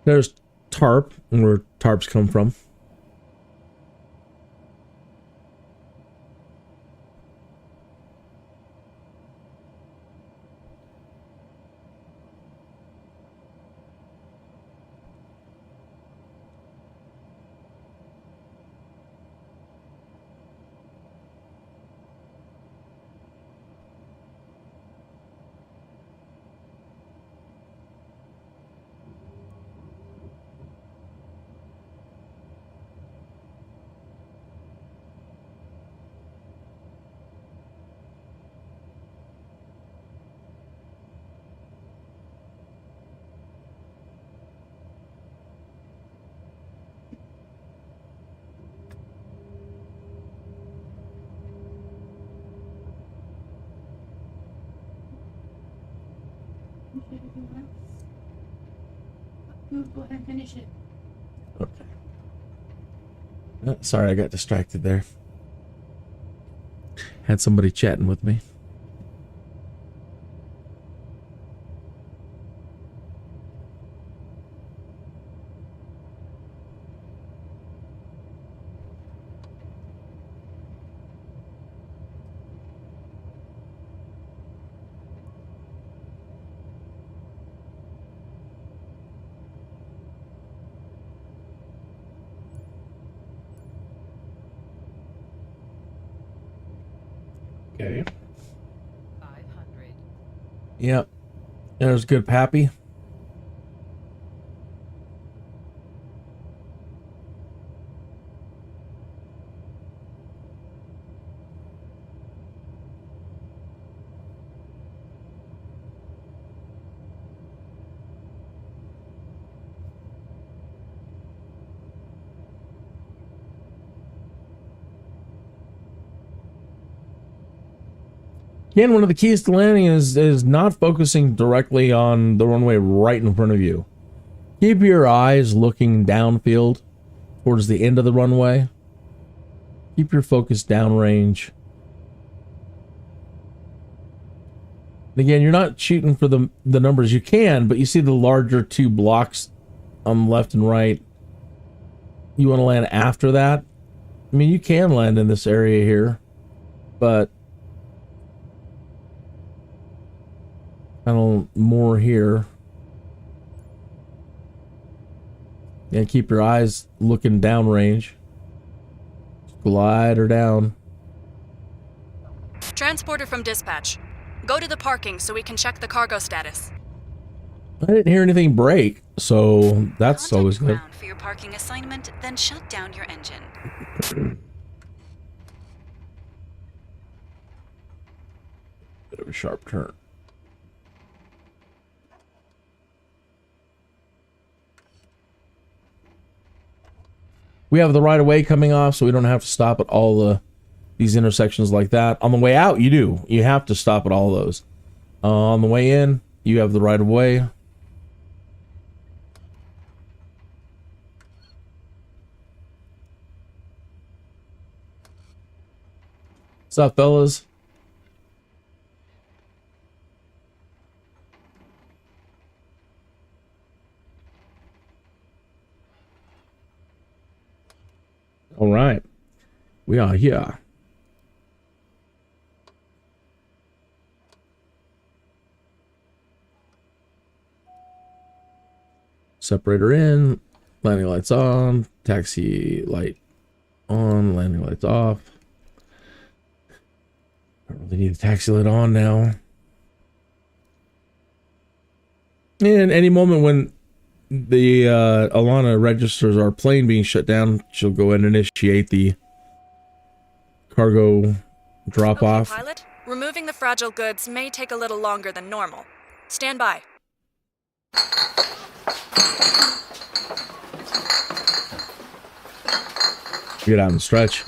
There's tarp, where tarps come from. Go ahead and finish it. Okay. Sorry, I got distracted there. Had somebody chatting with me. Okay. 500. Yep. There's good Pappy. Again, one of the keys to landing is not focusing directly on the runway right in front of you. Keep your eyes looking downfield towards the end of the runway. Keep your focus downrange. And again, you're not shooting for the numbers. You can, but you see the larger two blocks on the left and right. You want to land after that. I mean, you can land in this area here, but kind of more here. And keep your eyes looking downrange. Glide her down. Transporter from dispatch. Go to the parking so we can check the cargo status. I didn't hear anything break, so that's Contact always good. ground for your parking assignment, then shut down your engine. Bit of a sharp turn. We have the right of way coming off, so we don't have to stop at all these intersections like that. On the way out, you do. You have to stop at all those. On the way in, you have the right of way. What's up, fellas? All right, we are here. Separator in, landing lights on, taxi light on, landing lights off. I really need the taxi light on now. And any moment when the Alana registers our plane being shut down, she'll go ahead and initiate the cargo drop off. Okay, pilot, removing the fragile goods may take a little longer than normal. Stand by. Get out and stretch.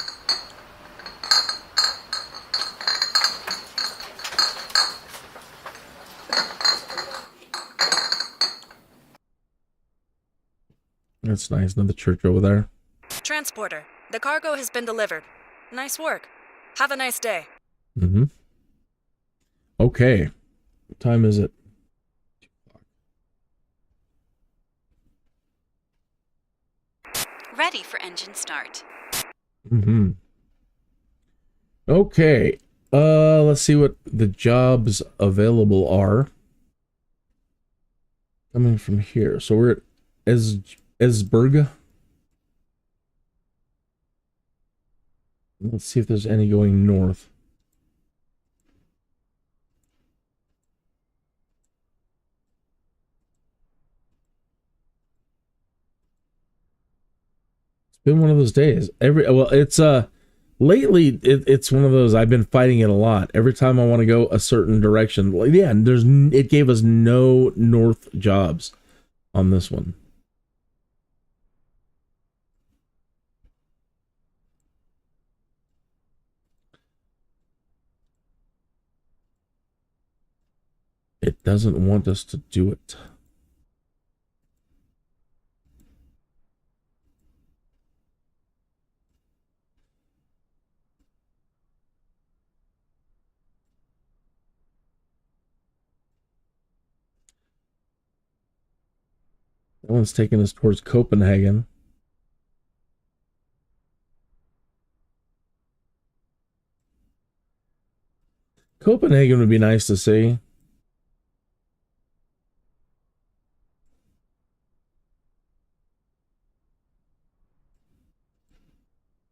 That's nice. Another church over there. Transporter, the cargo has been delivered. Nice work. Have a nice day. Mm-hmm. Okay. What time is it? Ready for engine start. Mm-hmm. Okay. Let's see what the jobs available are. Coming from here. So we're at Esberga. Let's see if there's any going north. It's been one of those days. It's lately it's one of those I've been fighting it a lot. Every time I want to go a certain direction, like yeah, it gave us no north jobs on this one. It doesn't want us to do it. That one's taking us towards Copenhagen. Copenhagen would be nice to see.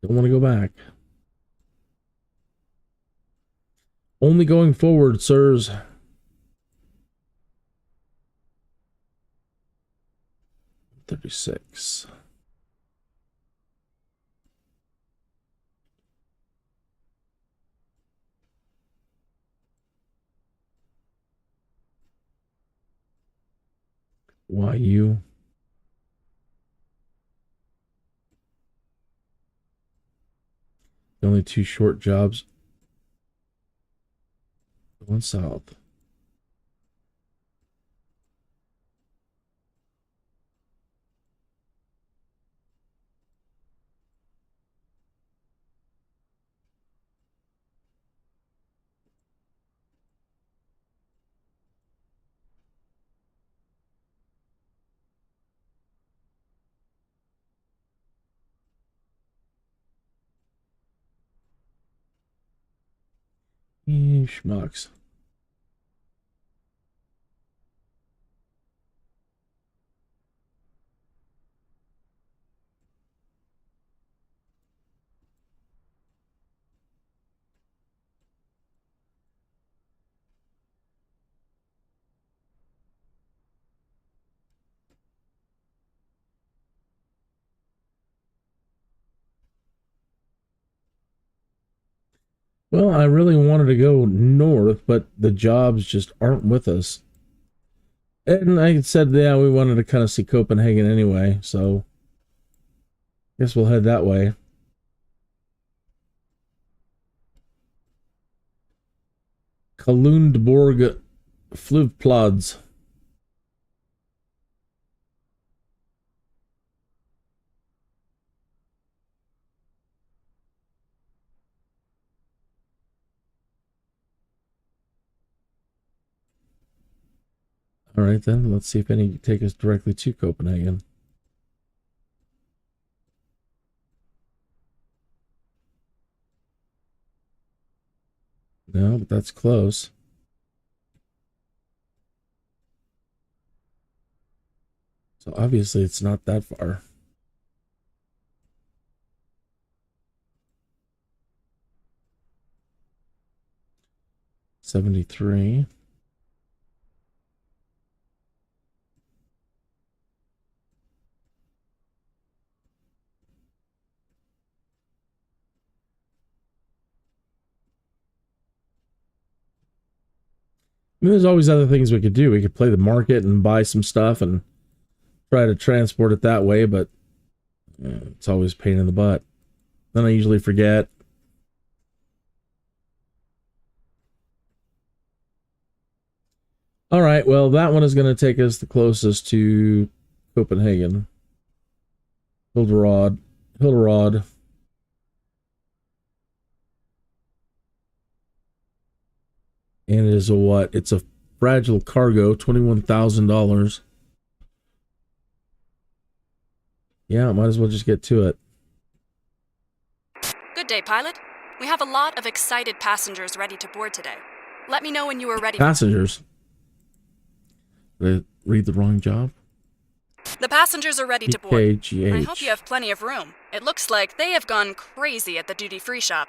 Don't want to go back. Only going forward, sirs. $36. Why you? Only two short jobs. Going south. Schmucks. Well, I really wanted to go north, but the jobs just aren't with us. And I said, yeah, we wanted to kind of see Copenhagen anyway, so I guess we'll head that way. Kalundborg Fluvplods. All right, then. Let's see if any take us directly to Copenhagen. No, but that's close. So obviously it's not that far. $73. I mean, there's always other things we could do. We could play the market and buy some stuff and try to transport it that way, but it's always a pain in the butt. Then I usually forget. All right, well, that one is going to take us the closest to Copenhagen. Hilderod. And it is a what? It's a fragile cargo, $21,000. Yeah, might as well just get to it. Good day, pilot. We have a lot of excited passengers ready to board today. Let me know when you are ready. Passengers? Did I read the wrong job? The passengers are ready to board. EKGH. I hope you have plenty of room. It looks like they have gone crazy at the duty-free shop.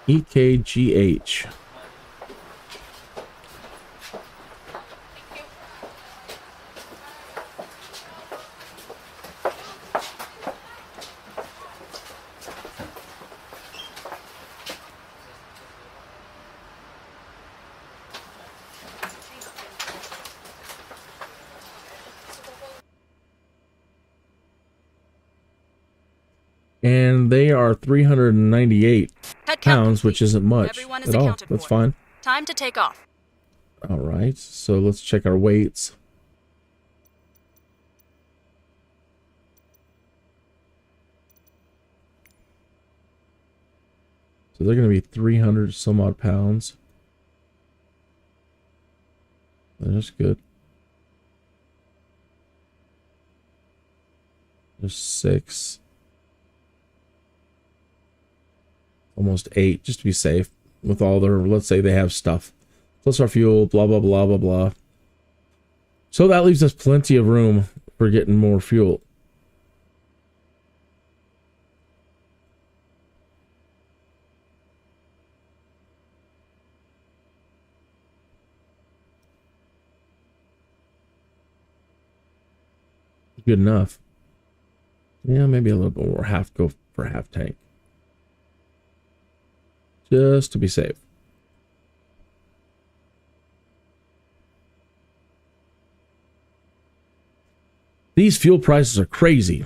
EKGH. And they are 398 pounds, which isn't much at all. That's fine. Time to take off. All right, so let's check our weights. So they're going to be 300 some odd pounds. That's good. There's 6. Almost 8, just to be safe with all their, let's say they have stuff. Plus our fuel, blah, blah, blah, blah, blah. So that leaves us plenty of room for getting more fuel. Good enough. Yeah, maybe a little bit more. Go for half tank. Just to be safe. These fuel prices are crazy.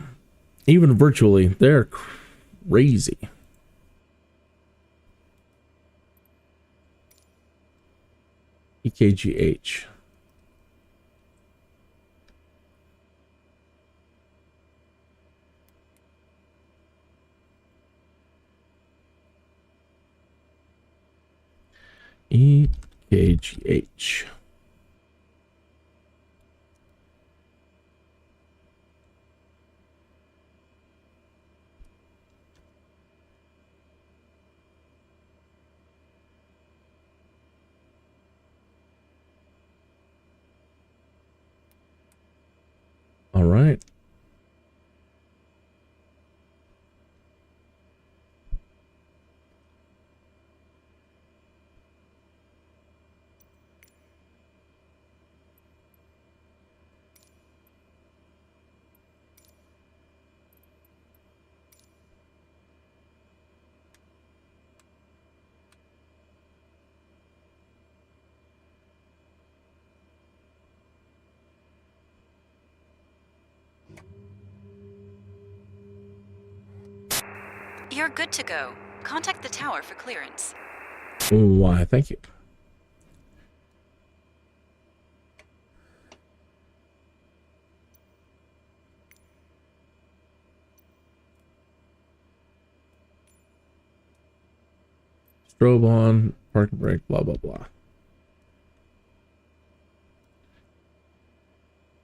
even virtually, they're crazy. EKGH. EKGH. All right. You're good to go. Contact the tower for clearance. Why, thank you. Strobe on, parking brake, blah, blah, blah.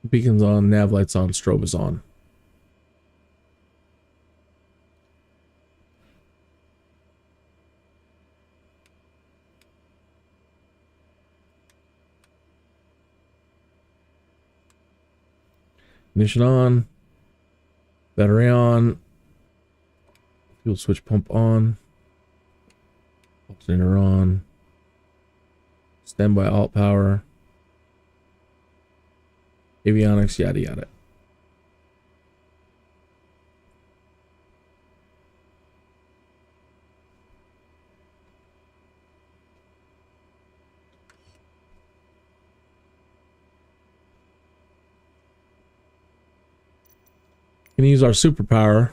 Beacon's on, nav lights on, strobe is on. Ignition on, battery on, fuel switch pump on, alternator on, standby alt power, avionics, yada yada. Can use our superpower.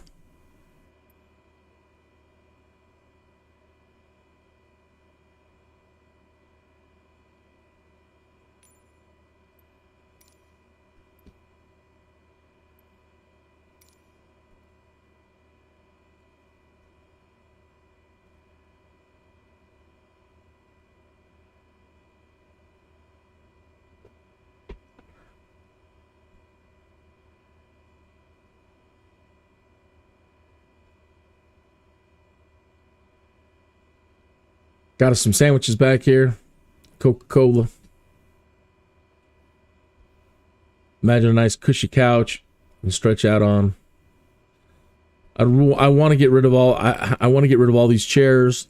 Got us some sandwiches back here. Coca-Cola. Imagine a nice cushy couch and stretch out on. I want to get rid of all. I want to get rid of all these chairs.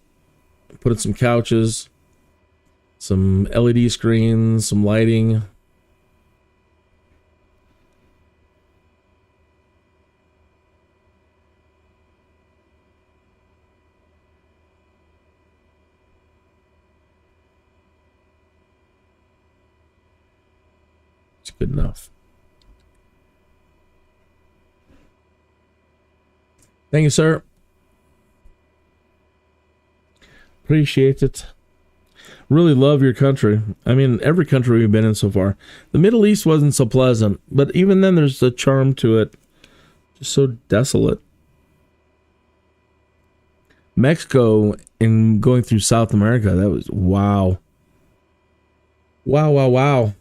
Put in some couches, some LED screens, some lighting. Good enough. Thank you, sir. Appreciate it. Really love your country. I mean, every country we've been in so far. The Middle East wasn't so pleasant, but even then there's a charm to it. Just so desolate. Mexico and going through South America, that was wow. Wow, wow, wow.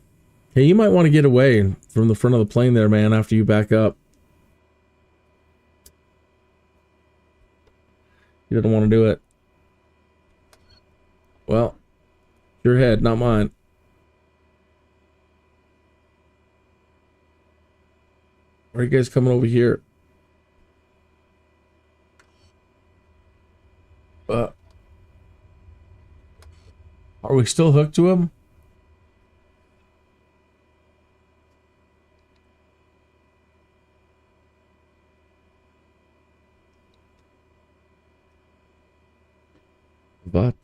Hey, you might want to get away from the front of the plane there, man, after you back up. You don't want to do it. Well, your head, not mine. Why are you guys coming over here? Are we still hooked to him? But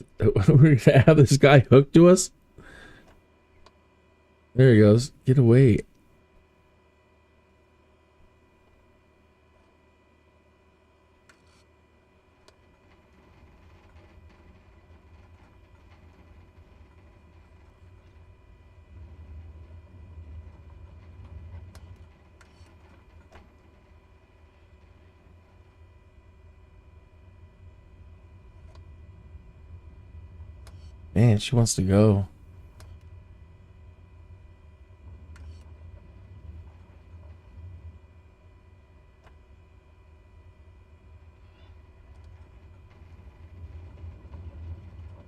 we're gonna have this guy hooked to us. There he goes. Get away. Man, she wants to go.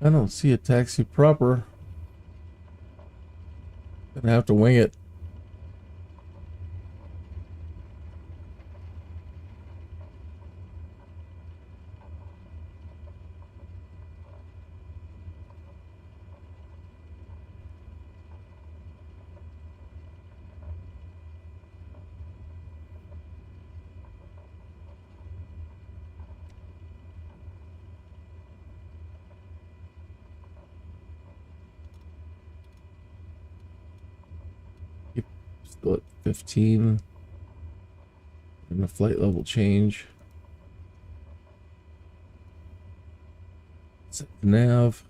I don't see a taxi proper. Gonna have to wing it. Still at 15. And the flight level change. Set the nav.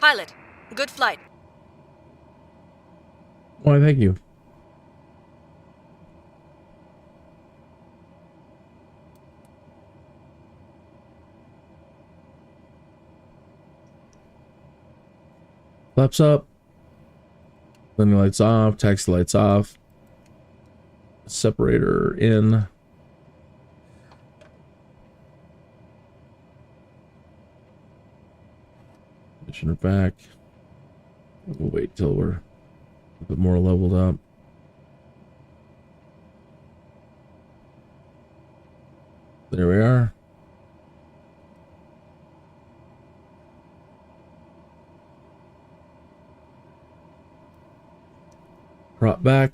Pilot, good flight. Why, thank you. Flaps up. Landing lights off. Taxi lights off. Separator in. Conditioner back. We'll wait till we're a bit more leveled up. There we are. Prop back.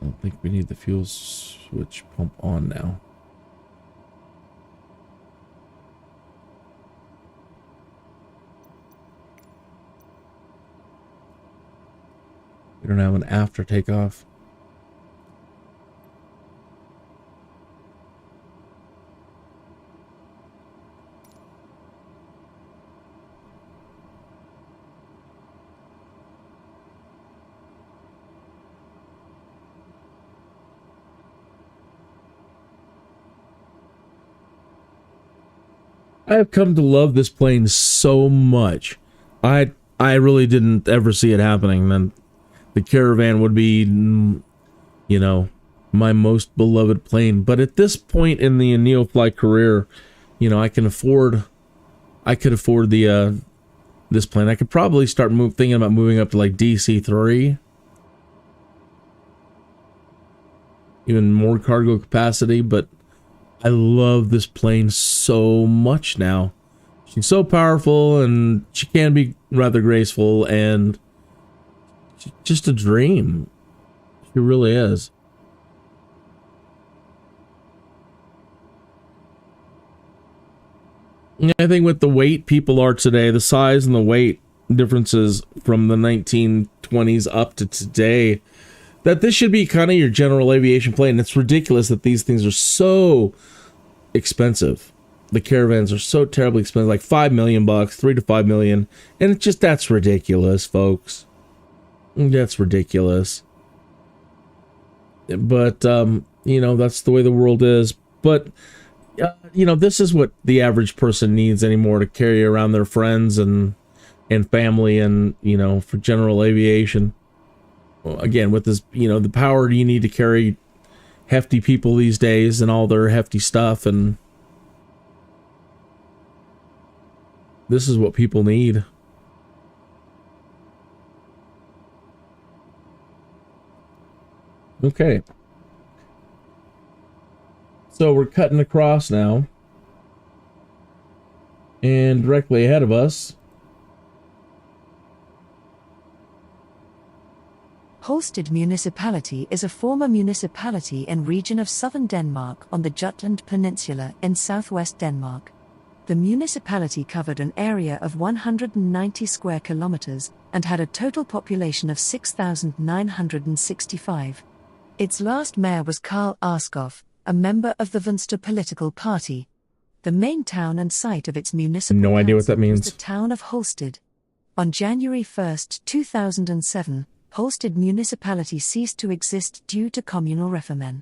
I don't think we need the fuel switch pump on now. We don't have an after takeoff. I have come to love this plane so much. I really didn't ever see it happening. Then the Caravan would be, you know, my most beloved plane. But at this point in the Neofly career, you know, I could afford the this plane. I could probably start thinking about moving up to like DC-3, even more cargo capacity. But I love this plane so much now. She's so powerful, and she can be rather graceful, and she's just a dream. She really is. I think with the weight people are today, the size and the weight differences from the 1920s up to today, that this should be kind of your general aviation plane. It's ridiculous that these things are so expensive. The Caravans are so terribly expensive, like $5 million, $3 to $5 million, and it's just, that's ridiculous, folks. That's ridiculous. But you know, that's the way the world is. But you know, this is what the average person needs anymore, to carry around their friends and family, and you know, for general aviation. Well, again, with this, the power you need to carry hefty people these days and all their hefty stuff, and this is what people need. Okay. So we're cutting across now. And directly ahead of us, Holsted Municipality is a former municipality and region of southern Denmark on the Jutland Peninsula in southwest Denmark. The municipality covered an area of 190 square kilometers and had a total population of 6,965. Its last mayor was Carl Askov, a member of the Venstre political party. The main town and site of its municipal no idea what that council means. was the town of Holsted. On January 1, 2007, Holsted municipality ceased to exist due to communal refermen.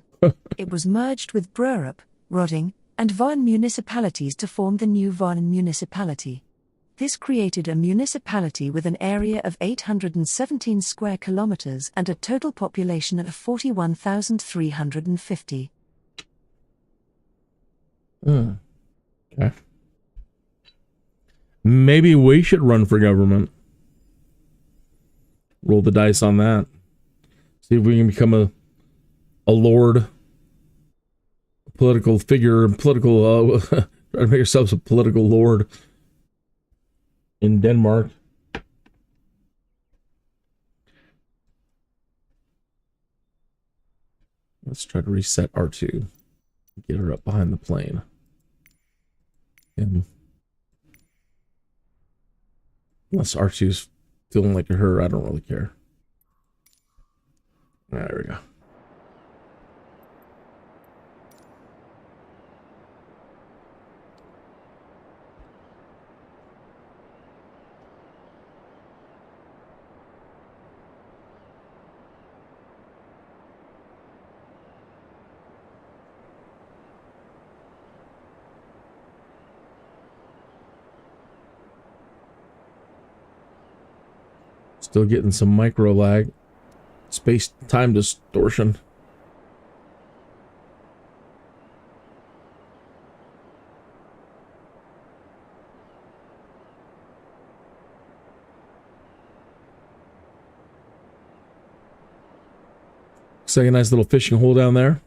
It was merged with Brørup, Rodding, and Varen municipalities to form the new Varen municipality. This created a municipality with an area of 817 square kilometers and a total population of 41,350. Okay. Maybe we should run for government. Roll the dice on that. See if we can become a lord, a political figure, try to make ourselves a political lord in Denmark. Let's try to reset R2. Get her up behind the plane. And unless R2's feeling like her, I don't really care. There we go. Still getting some micro lag. Space-time distortion. Looks like a nice little fishing hole down there.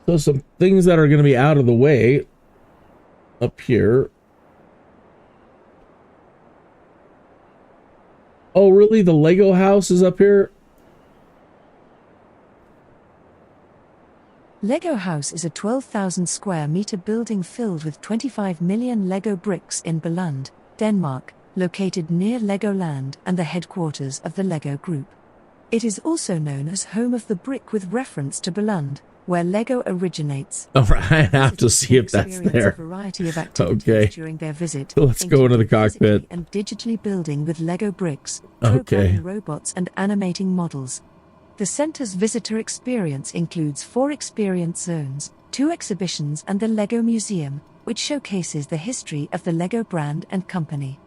So some things that are going to be out of the way up here. Oh, really? The Lego house is up here? Lego House is a 12,000 square meter building filled with 25 million Lego bricks in Billund, Denmark, located near Legoland and the headquarters of the Lego Group. It is also known as home of the brick with reference to Billund, where Lego originates. All right, I have to see if that's there. A variety of activities Okay. during their visit. Let's go into the cockpit. And digitally building with Lego bricks, Okay. programming robots and animating models. The center's visitor experience includes 4 experience zones, 2 exhibitions and the Lego Museum, which showcases the history of the Lego brand and company.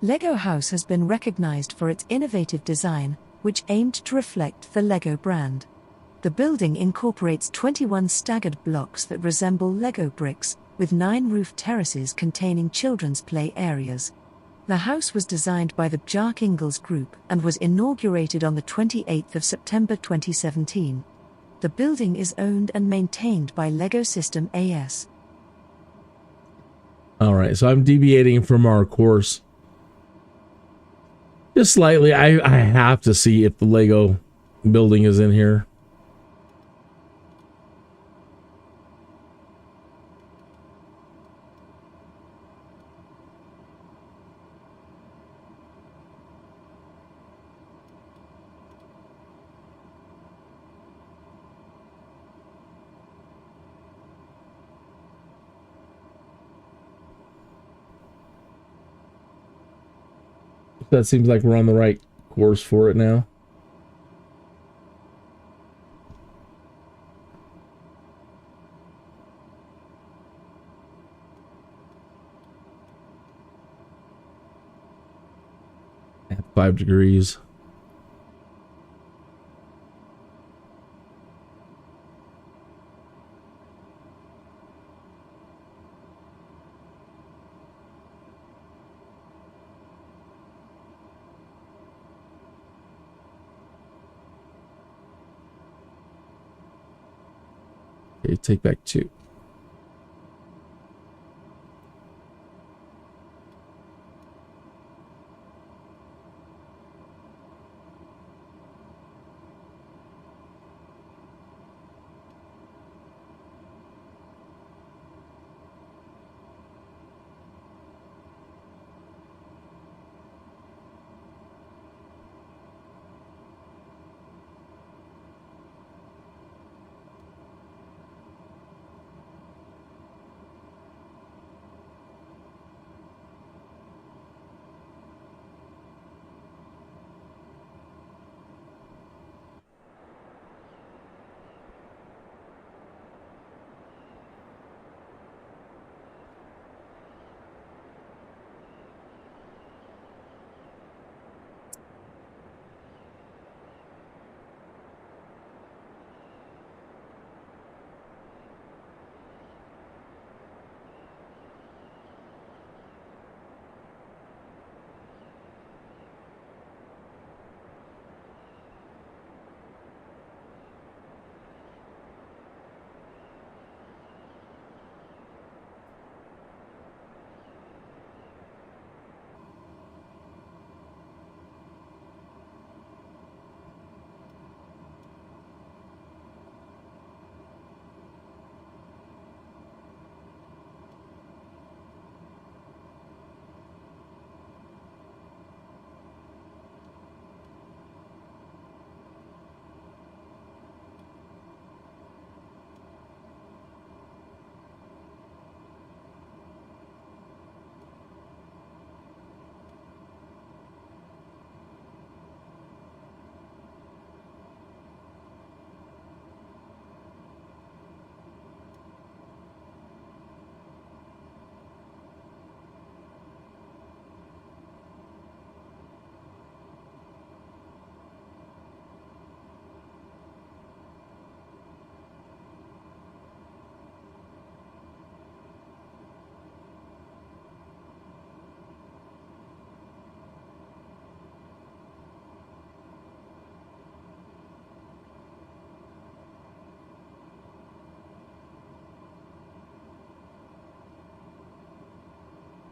Lego House has been recognized for its innovative design, which aimed to reflect the Lego brand. The building incorporates 21 staggered blocks that resemble Lego bricks, with 9 roof terraces containing children's play areas. The house was designed by the Bjarke Ingels Group and was inaugurated on the 28th of September 2017. The building is owned and maintained by Lego System AS. All right, so I'm deviating from our course. Just slightly. I have to see if the Lego building is in here. That seems like we're on the right course for it now. At 5 degrees. Okay, take back 2.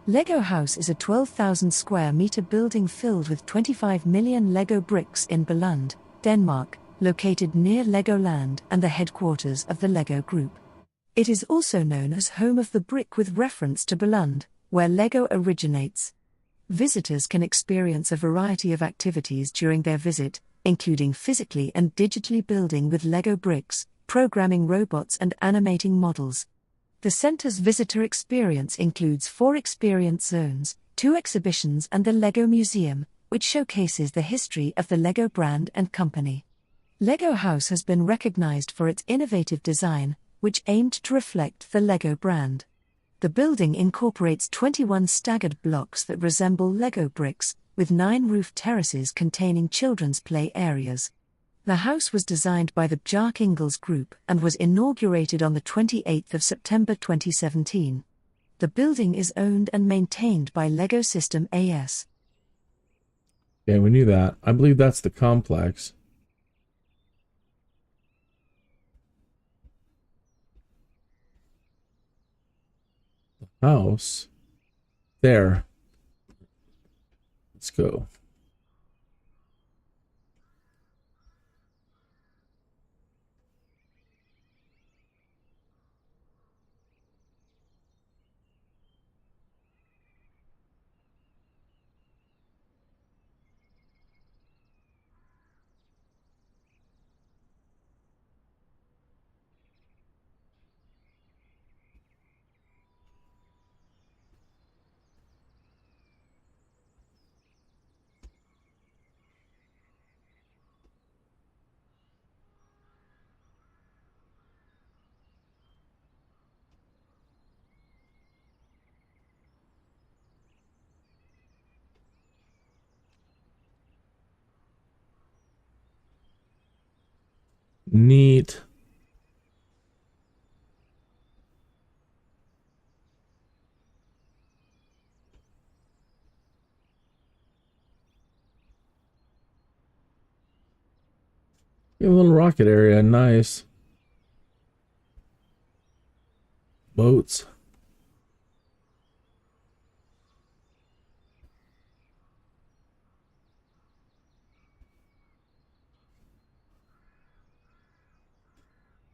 Lego House is a 12,000 square meter building filled with 25 million Lego bricks in Billund, Denmark, located near Legoland and the headquarters of the Lego Group. It is also known as home of the brick with reference to Billund, where Lego originates. Visitors can experience a variety of activities during their visit, including physically and digitally building with Lego bricks, programming robots and animating models. The center's visitor experience includes 4 experience zones, 2 exhibitions and the Lego Museum, which showcases the history of the Lego brand and company. Lego House has been recognized for its innovative design, which aimed to reflect the Lego brand. The building incorporates 21 staggered blocks that resemble Lego bricks, with 9 roof terraces containing children's play areas. The house was designed by the Bjarke Ingels Group and was inaugurated on the 28th of September 2017. The building is owned and maintained by Lego System AS. Yeah, we knew that. I believe that's the complex. The house. There. Let's go. Neat. A little rocket area, nice. Boats.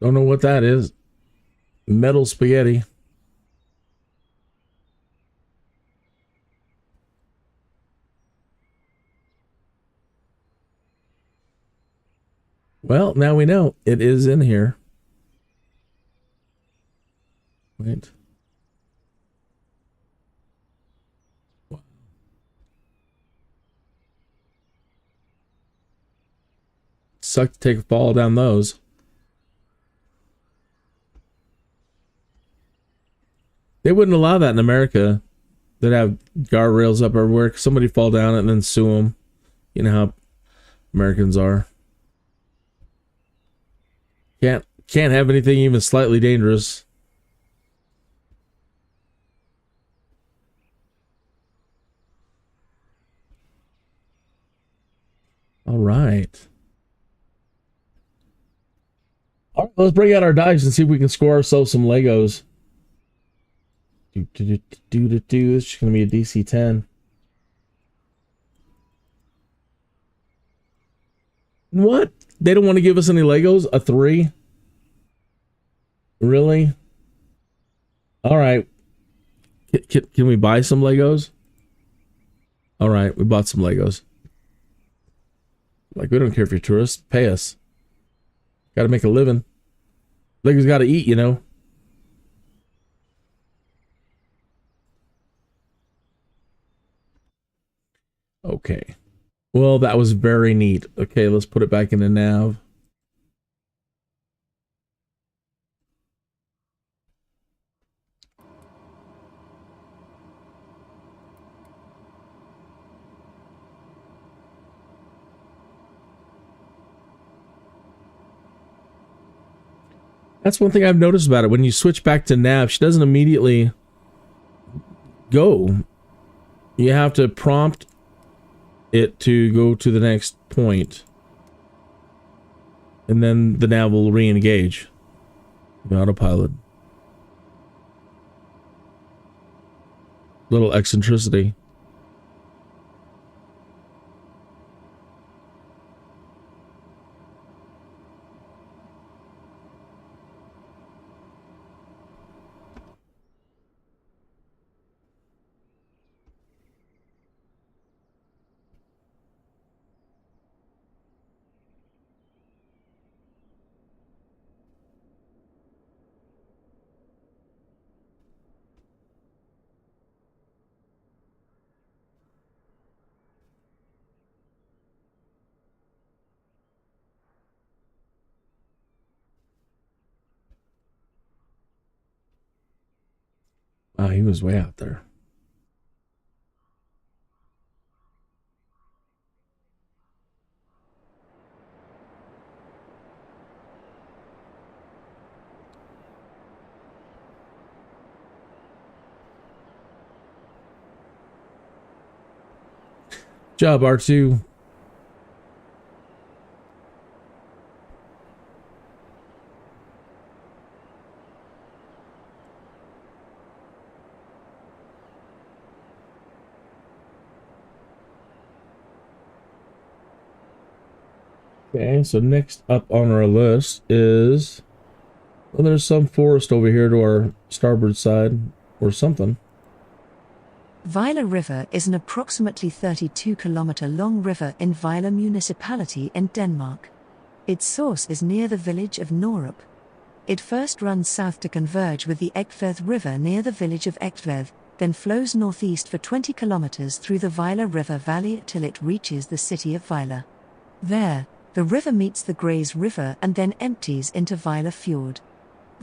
Don't know what that is. Metal spaghetti. Well, now we know it is in here. Wait. Wow. Suck to take a fall down those. They wouldn't allow that in America. They'd have guardrails up everywhere. Somebody fall down and then sue them. You know how Americans are. Can't have anything even slightly dangerous. All right. All right, let's bring out our dice and see if we can score ourselves some Legos. This is going to be a DC 10. What? They don't want to give us any Legos? A 3? Really? All right. Can we buy some Legos? All right, we bought some Legos. Like, we don't care if you're tourists. Pay us. Got to make a living. Legos got to eat, you know. Okay. Well, that was very neat. Okay, let's put it back in the nav. That's one thing I've noticed about it. When you switch back to nav, she doesn't immediately go. You have to prompt it to go to the next point. And then the nav will re-engage. The autopilot. Little eccentricity. Oh, he was way out there. Job, R2. Okay, so next up on our list is... Well, there's some forest over here to our starboard side, or something. Vejle River is an approximately 32-kilometer-long river in Vejle municipality in Denmark. Its source is near the village of Norup. It first runs south to converge with the Egtved River near the village of Egtved, then flows northeast for 20 kilometers through the Vejle River Valley till it reaches the city of Vejle. There, the river meets the Grays River and then empties into Vejle Fjord.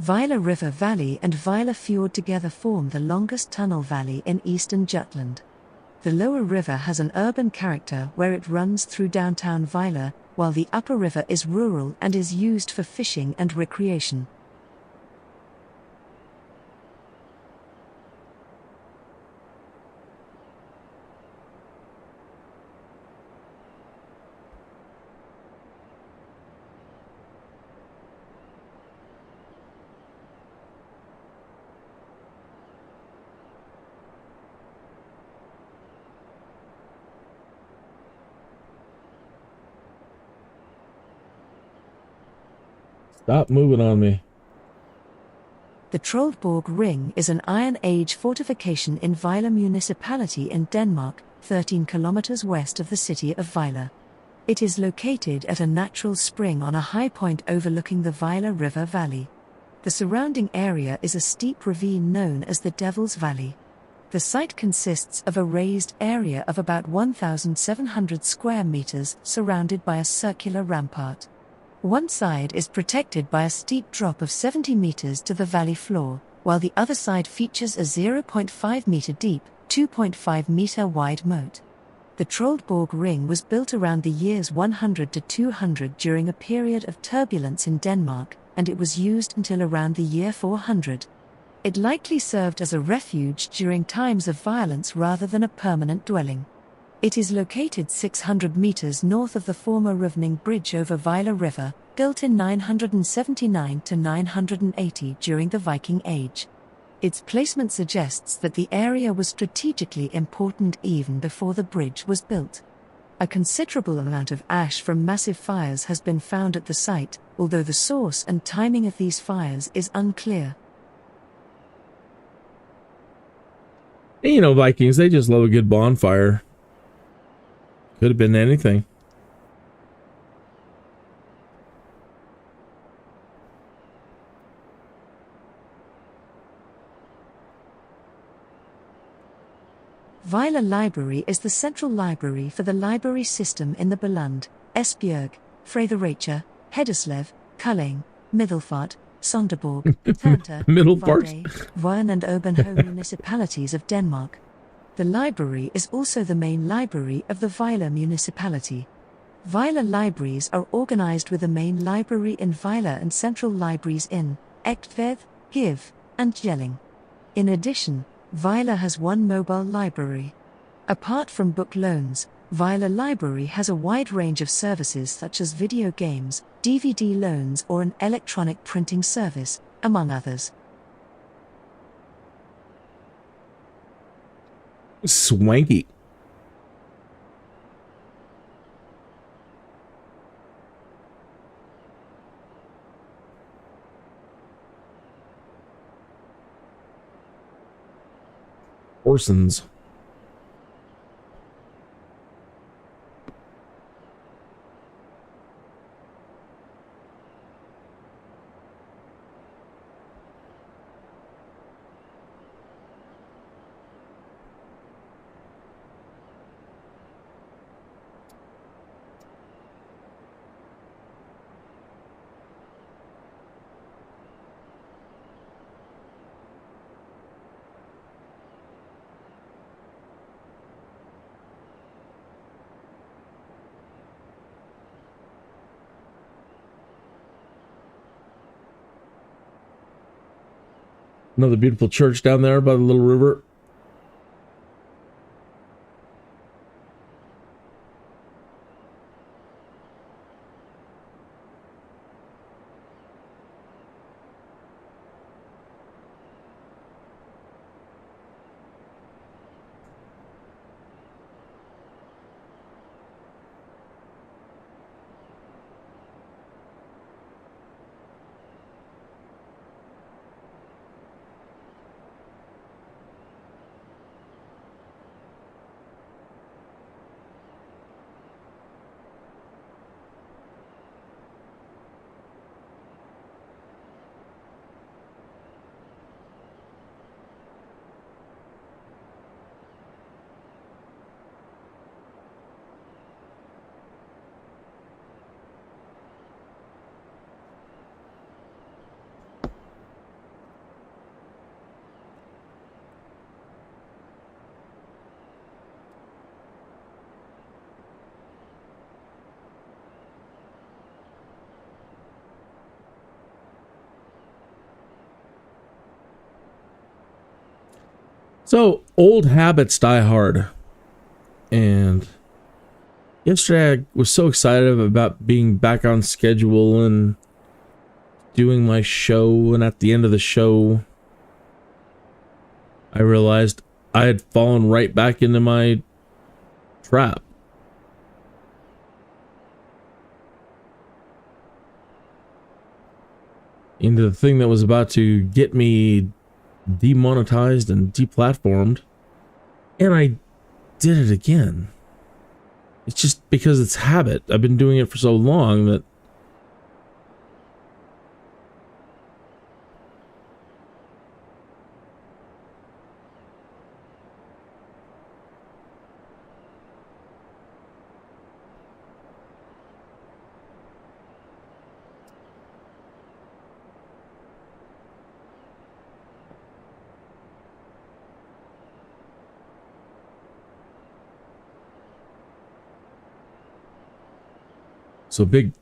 Vejle River Valley and Vejle Fjord together form the longest tunnel valley in eastern Jutland. The lower river has an urban character where it runs through downtown Vejle, while the upper river is rural and is used for fishing and recreation. Stop moving on me. The Troldborg Ring is an Iron Age fortification in Vejle municipality in Denmark, 13 kilometers west of the city of Vejle. It is located at a natural spring on a high point overlooking the Vejle River Valley. The surrounding area is a steep ravine known as the Devil's Valley. The site consists of a raised area of about 1,700 square meters surrounded by a circular rampart. One side is protected by a steep drop of 70 meters to the valley floor, while the other side features a 0.5 meter deep, 2.5 meter wide moat. The Troldborg Ring was built around the years 100 to 200 during a period of turbulence in Denmark, and it was used until around the year 400. It likely served as a refuge during times of violence rather than a permanent dwelling. It is located 600 meters north of the former Rivning Bridge over Vejle River, built in 979 to 980 during the Viking Age. Its placement suggests that the area was strategically important even before the bridge was built. A considerable amount of ash from massive fires has been found at the site, although the source and timing of these fires is unclear. You know, Vikings, they just love a good bonfire. Could have been anything. Vejle Library is the central library for the library system in the Beland, Esbjerg, Fredericia, Hedeslev, Kulling, Middelfart, Sonderborg, Tante, Middelfart, Vejle and Obenho municipalities of Denmark. The library is also the main library of the Vejle municipality. Vejle libraries are organized with a main library in Vejle and central libraries in Egtved, Give, and Jelling. In addition, Vejle has one mobile library. Apart from book loans, Vejle Library has a wide range of services such as video games, DVD loans or an electronic printing service, among others. Swanky. Orsons. Another beautiful church down there by the little river. So, old habits die hard. And yesterday I was so excited about being back on schedule and doing my show. And at the end of the show, I realized I had fallen right back into my trap. Into the thing that was about to get me demonetized and deplatformed, and I did it again. It's just because it's habit. I've been doing it for so long that so big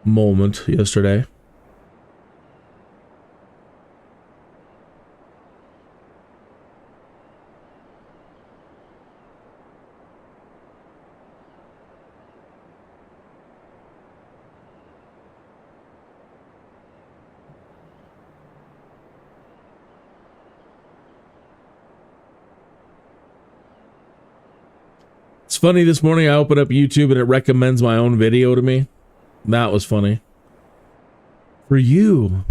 moment yesterday. It's funny, this morning I opened up YouTube and it recommends my own video to me. That was funny. For you.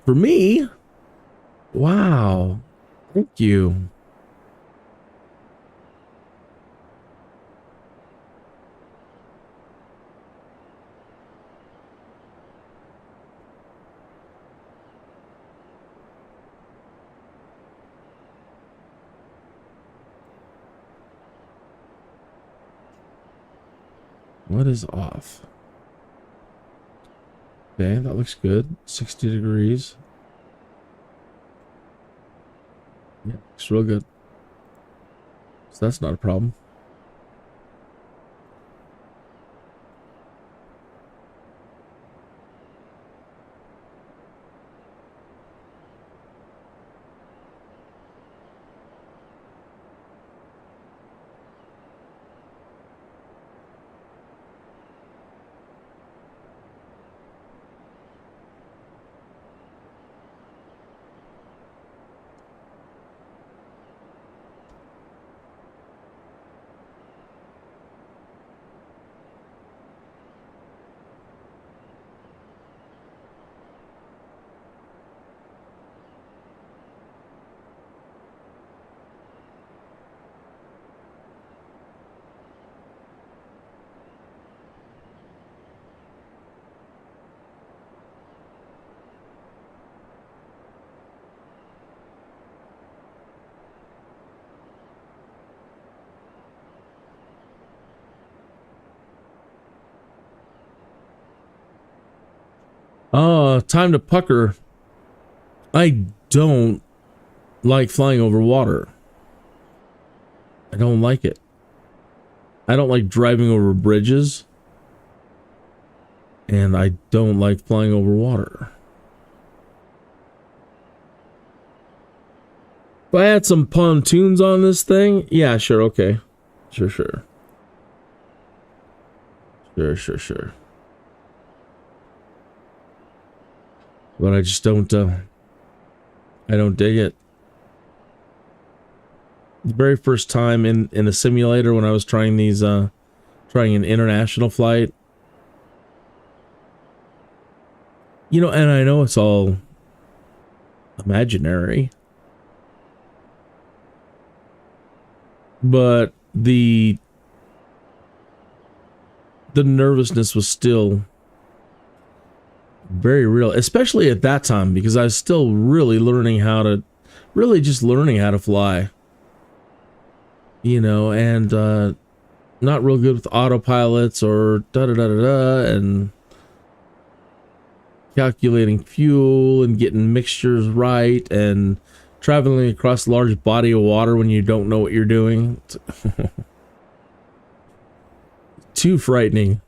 For me? Wow. Thank you. What is off? Okay, that looks good. 60 degrees. Yeah, looks real good. So that's not a problem. Time to pucker. I don't like flying over water. I don't like it. I don't like driving over bridges. And I don't like flying over water. If I had some pontoons on this thing, yeah, sure, okay. Sure. Sure. But I just don't, I don't dig it. The very first time in a simulator when I was trying these, trying an international flight. You know, and I know it's all imaginary. But the nervousness was still very real, especially at that time, because I was still really learning how to fly, you know, and not real good with autopilots or and calculating fuel and getting mixtures right and traveling across a large body of water when you don't know what you're doing. Too frightening.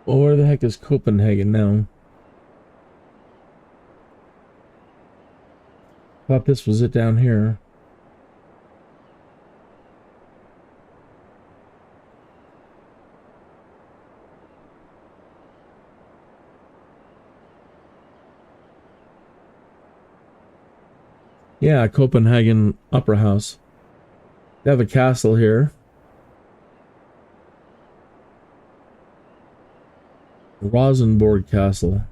Well, where the heck is Copenhagen now? Thought this was it down here. Yeah, Copenhagen Opera House. They have a castle here. Rosenborg Castle.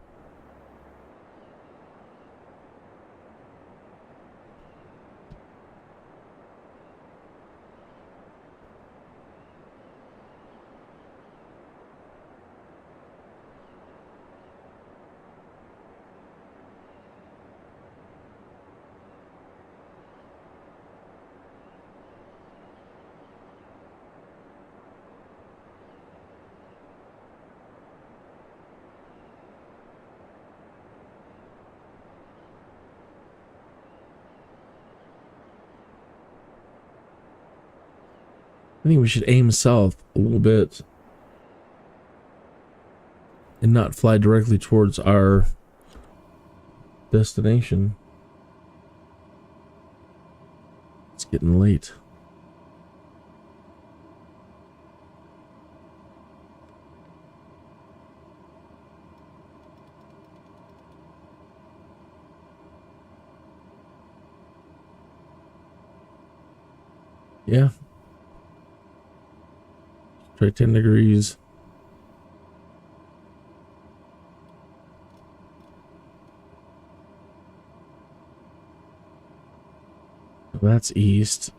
I think we should aim south a little bit and not fly directly towards our destination. It's getting late. Yeah. Try 10 degrees. That's east.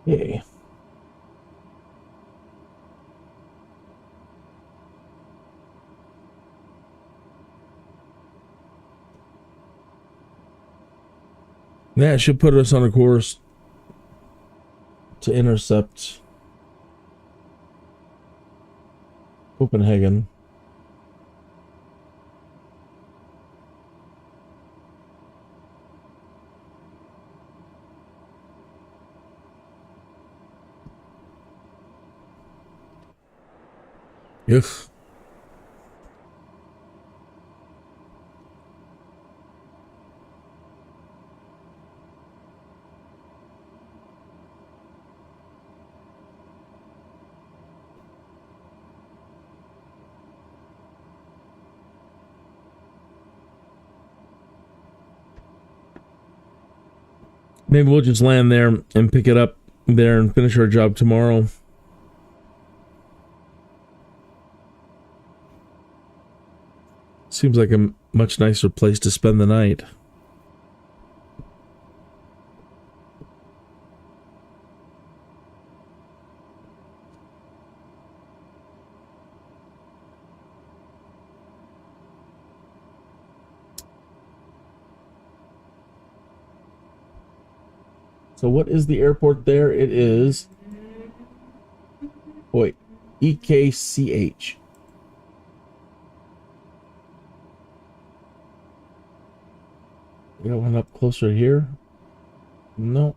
Okay. That should put us on a course to intercept Copenhagen. Ugh. Maybe we'll just land there and pick it up there and finish our job tomorrow. Seems like a much nicer place to spend the night. So what is the airport there? It is... Wait. EKCH. We got one up closer here? No.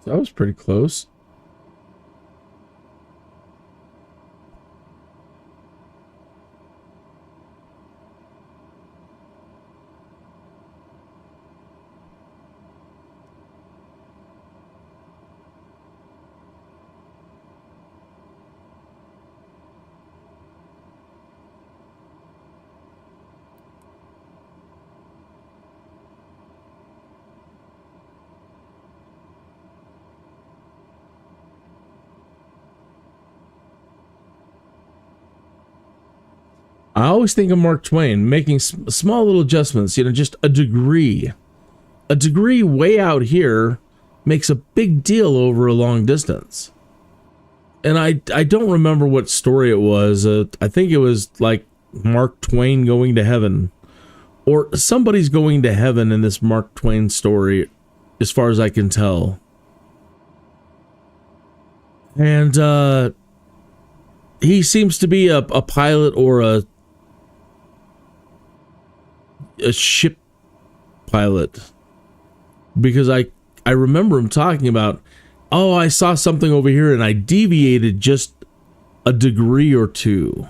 That was pretty close. I always think of Mark Twain making small little adjustments, just a degree. A degree way out here makes a big deal over a long distance. And I don't remember what story it was. I think it was like Mark Twain going to heaven. Or somebody's going to heaven in this Mark Twain story, as far as I can tell. And he seems to be a pilot or a ship pilot, because I remember him talking about, oh, I saw something over here and I deviated just a degree or two,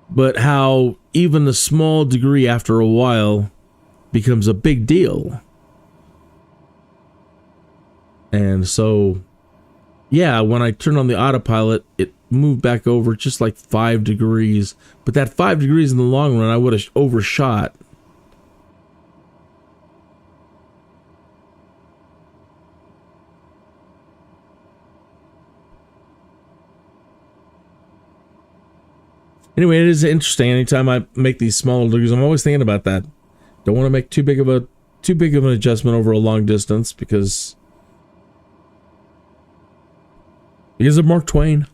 but how even a small degree after a while becomes a big deal. And so, yeah, when I turned on the autopilot, it moved back over just like 5 degrees, but that 5 degrees in the long run I would have overshot. Anyway, it is interesting. Anytime I make these small degrees, I'm always thinking about that. Don't want to make too big of an adjustment over a long distance because of Mark Twain.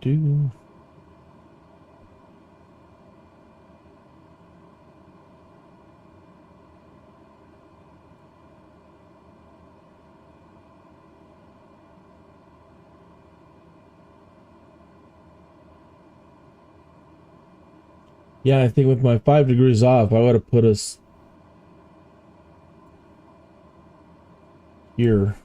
Do. Yeah, I think with my 5 degrees off, I would have put us here.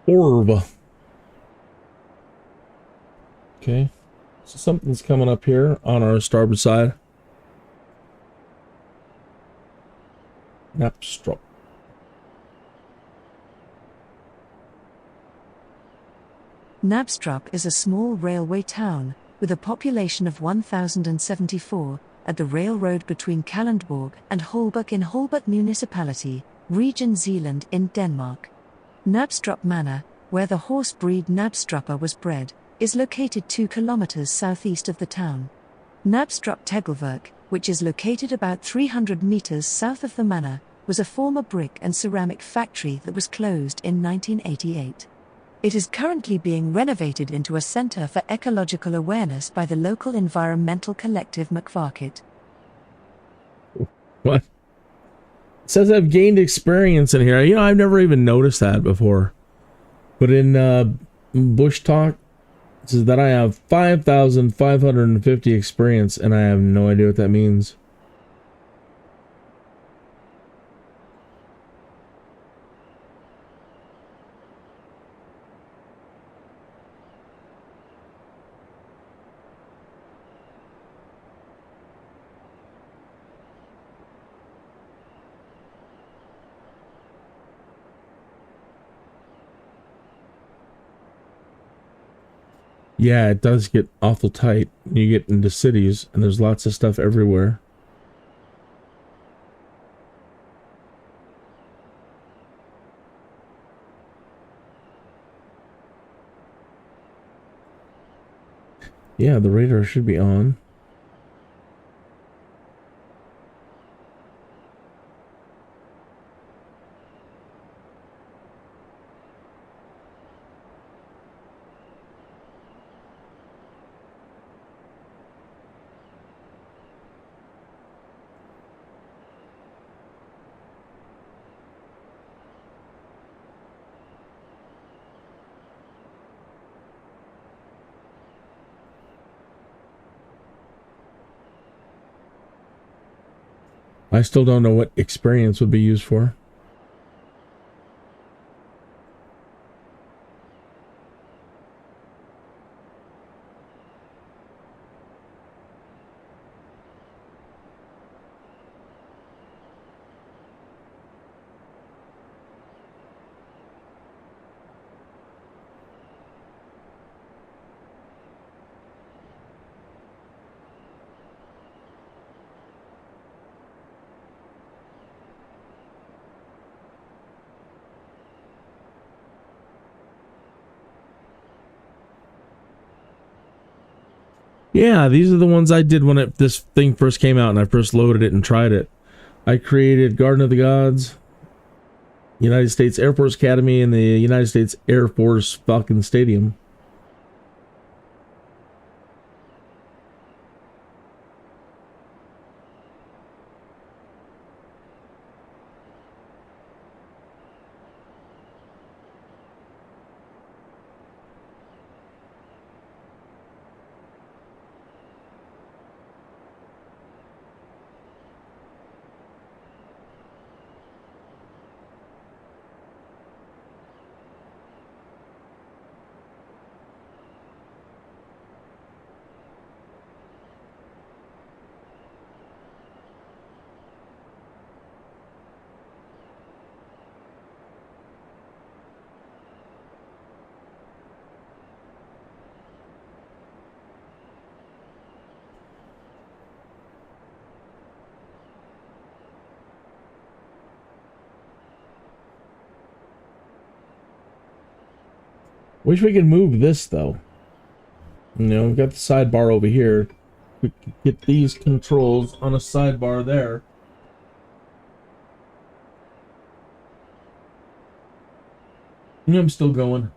orb. Okay. So something's coming up here on our starboard side. Knapstrup. Knapstrup is a small railway town, with a population of 1,074, at the railroad between Kalundborg and Holbæk in Holbæk Municipality, Region Zealand in Denmark. Knapstrup Manor, where the horse breed Knapstrupper was bred, is located 2 kilometers southeast of the town. Knapstrup Tegelwerk, which is located about 300 meters south of the manor, was a former brick and ceramic factory that was closed in 1988. It is currently being renovated into a center for ecological awareness by the local environmental collective McFarkit. What? It says I've gained experience in here. You know, I've never even noticed that before. But in Bushtalk, it says that I have 5,550 experience, and I have no idea what that means. Yeah, it does get awful tight. You get into cities, and there's lots of stuff everywhere. Yeah, the radar should be on. I still don't know what experience would be used for. Yeah, these are the ones I did when this thing first came out and I first loaded it and tried it. I created Garden of the Gods, United States Air Force Academy, and the United States Air Force Falcon Stadium. Wish we could move this, though. You know, we've got the sidebar over here. We could get these controls on a sidebar there. I'm still going.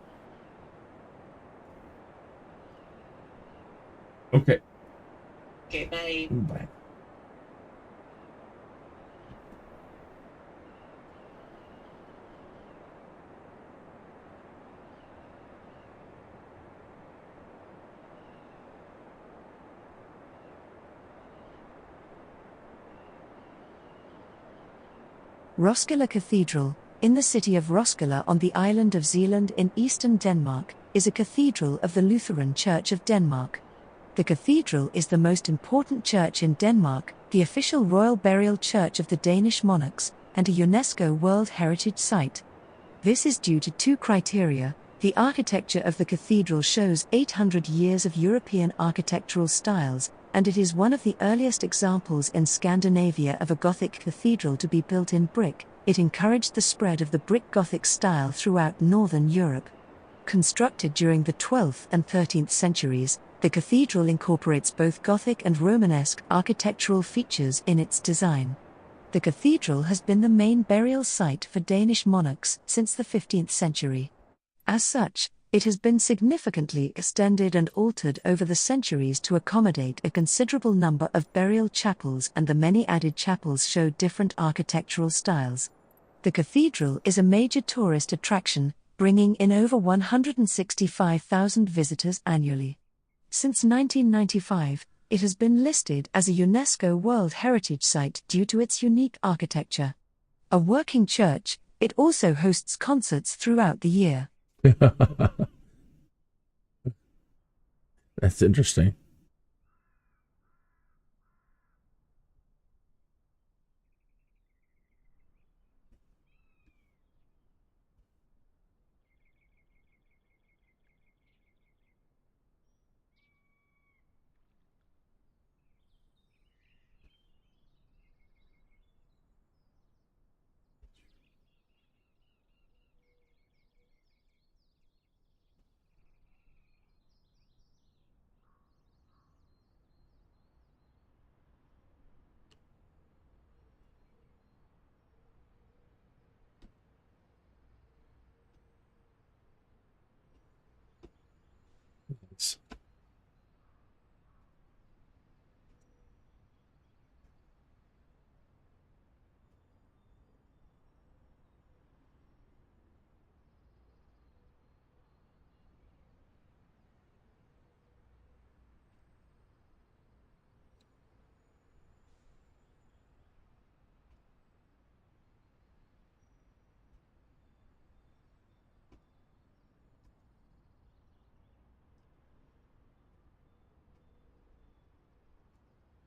Okay. Okay, bye. Bye. Roskilde Cathedral, In the city of Roskilde on the island of Zealand in eastern Denmark, is a cathedral of the Lutheran Church of Denmark. The cathedral is the most important church in Denmark, the official royal burial church of the Danish monarchs, and a UNESCO World Heritage Site. This is due to two criteria. The architecture of the cathedral shows 800 years of European architectural styles, and it is one of the earliest examples in Scandinavia of a Gothic cathedral to be built in brick. It encouraged the spread of the brick Gothic style throughout northern Europe. Constructed during the 12th and 13th centuries, the cathedral incorporates both Gothic and Romanesque architectural features in its design. The cathedral has been the main burial site for Danish monarchs since the 15th century. As such, it has been significantly extended and altered over the centuries to accommodate a considerable number of burial chapels, and the many added chapels show different architectural styles. The cathedral is a major tourist attraction, bringing in over 165,000 visitors annually. Since 1995, it has been listed as a UNESCO World Heritage Site due to its unique architecture. A working church, it also hosts concerts throughout the year. That's interesting.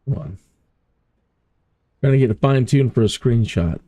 Come on. Trying to get it fine-tuned for a screenshot.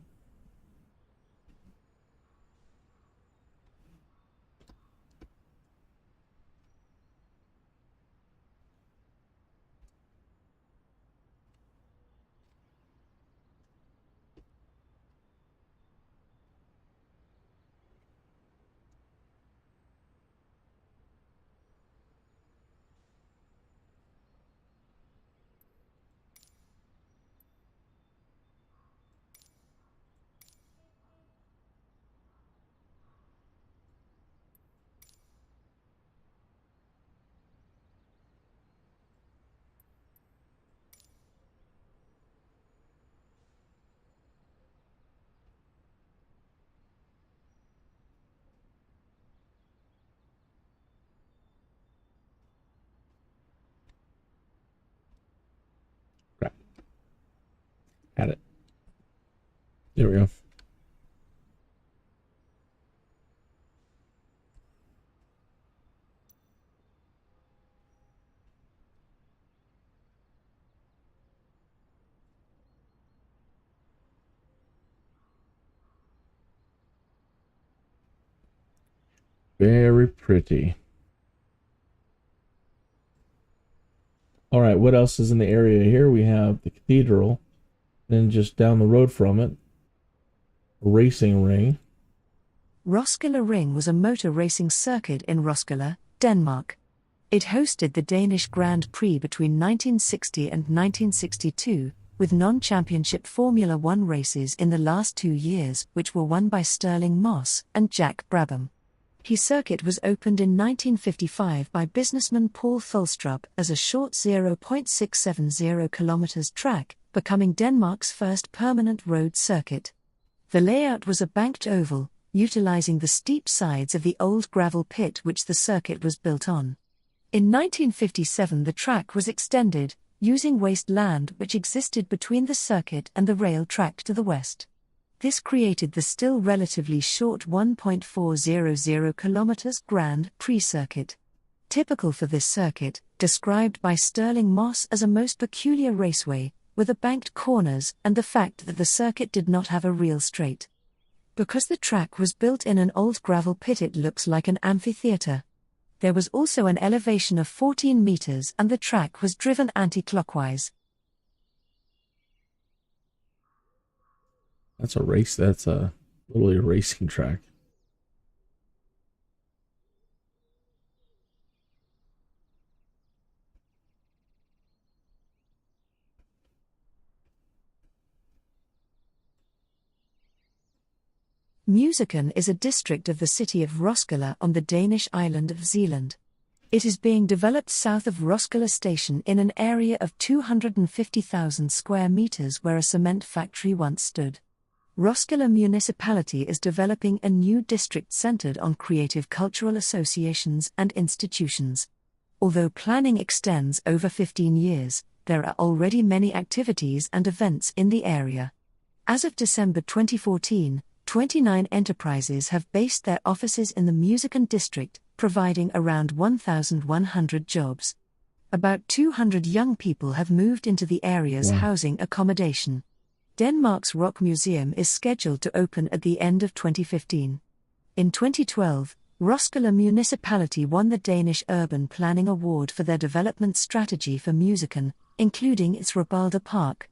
Had it. There we go. Very pretty. All right, what else is in the area here? We have the cathedral. Then just down the road from it, a racing ring. Roskilde Ring was a motor racing circuit in Roskilde, Denmark. It hosted the Danish Grand Prix between 1960 and 1962, with non-championship Formula One races in the last 2 years, which were won by Sterling Moss and Jack Brabham. His circuit was opened in 1955 by businessman Paul Thulstrup as a short 0.670 kilometers track, becoming Denmark's first permanent road circuit. The layout was a banked oval, utilizing the steep sides of the old gravel pit which the circuit was built on. In 1957 the track was extended, using waste land which existed between the circuit and the rail track to the west. This created the still relatively short 1.400 kilometers Grand Prix circuit. Typical for this circuit, described by Sterling Moss as a most peculiar raceway, were the banked corners and the fact that the circuit did not have a real straight. Because the track was built in an old gravel pit, it looks like an amphitheater. There was also an elevation of 14 meters and the track was driven anti-clockwise. That's a race. That's literally a racing track. Musicon is a district of the city of Roskilde on the Danish island of Zealand. It is being developed south of Roskilde station in an area of 250,000 square meters where a cement factory once stood. Roskilde municipality is developing a new district centered on creative cultural associations and institutions. Although planning extends over 15 years, there are already many activities and events in the area. As of December 2014, 29 enterprises have based their offices in the Musicon district, providing around 1,100 jobs. About 200 young people have moved into the area's housing accommodation. Denmark's Rock Museum is scheduled to open at the end of 2015. In 2012, Roskilde Municipality won the Danish Urban Planning Award for their development strategy for Musicon, including its Rabalder Park.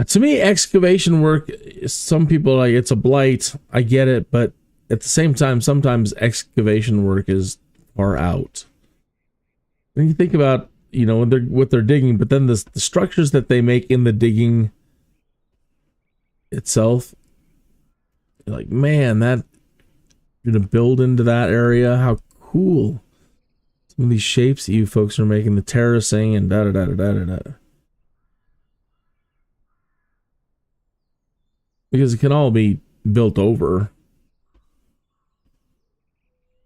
To me, excavation work, some people like it's a blight. I get it, but at the same time, sometimes excavation work is far out. When you think about, what they're digging, but then the structures that they make in the digging itself, you're like, man, that you're gonna build into that area. How cool! Some of these shapes that you folks are making, the terracing and da da da da da da. Because it can all be built over.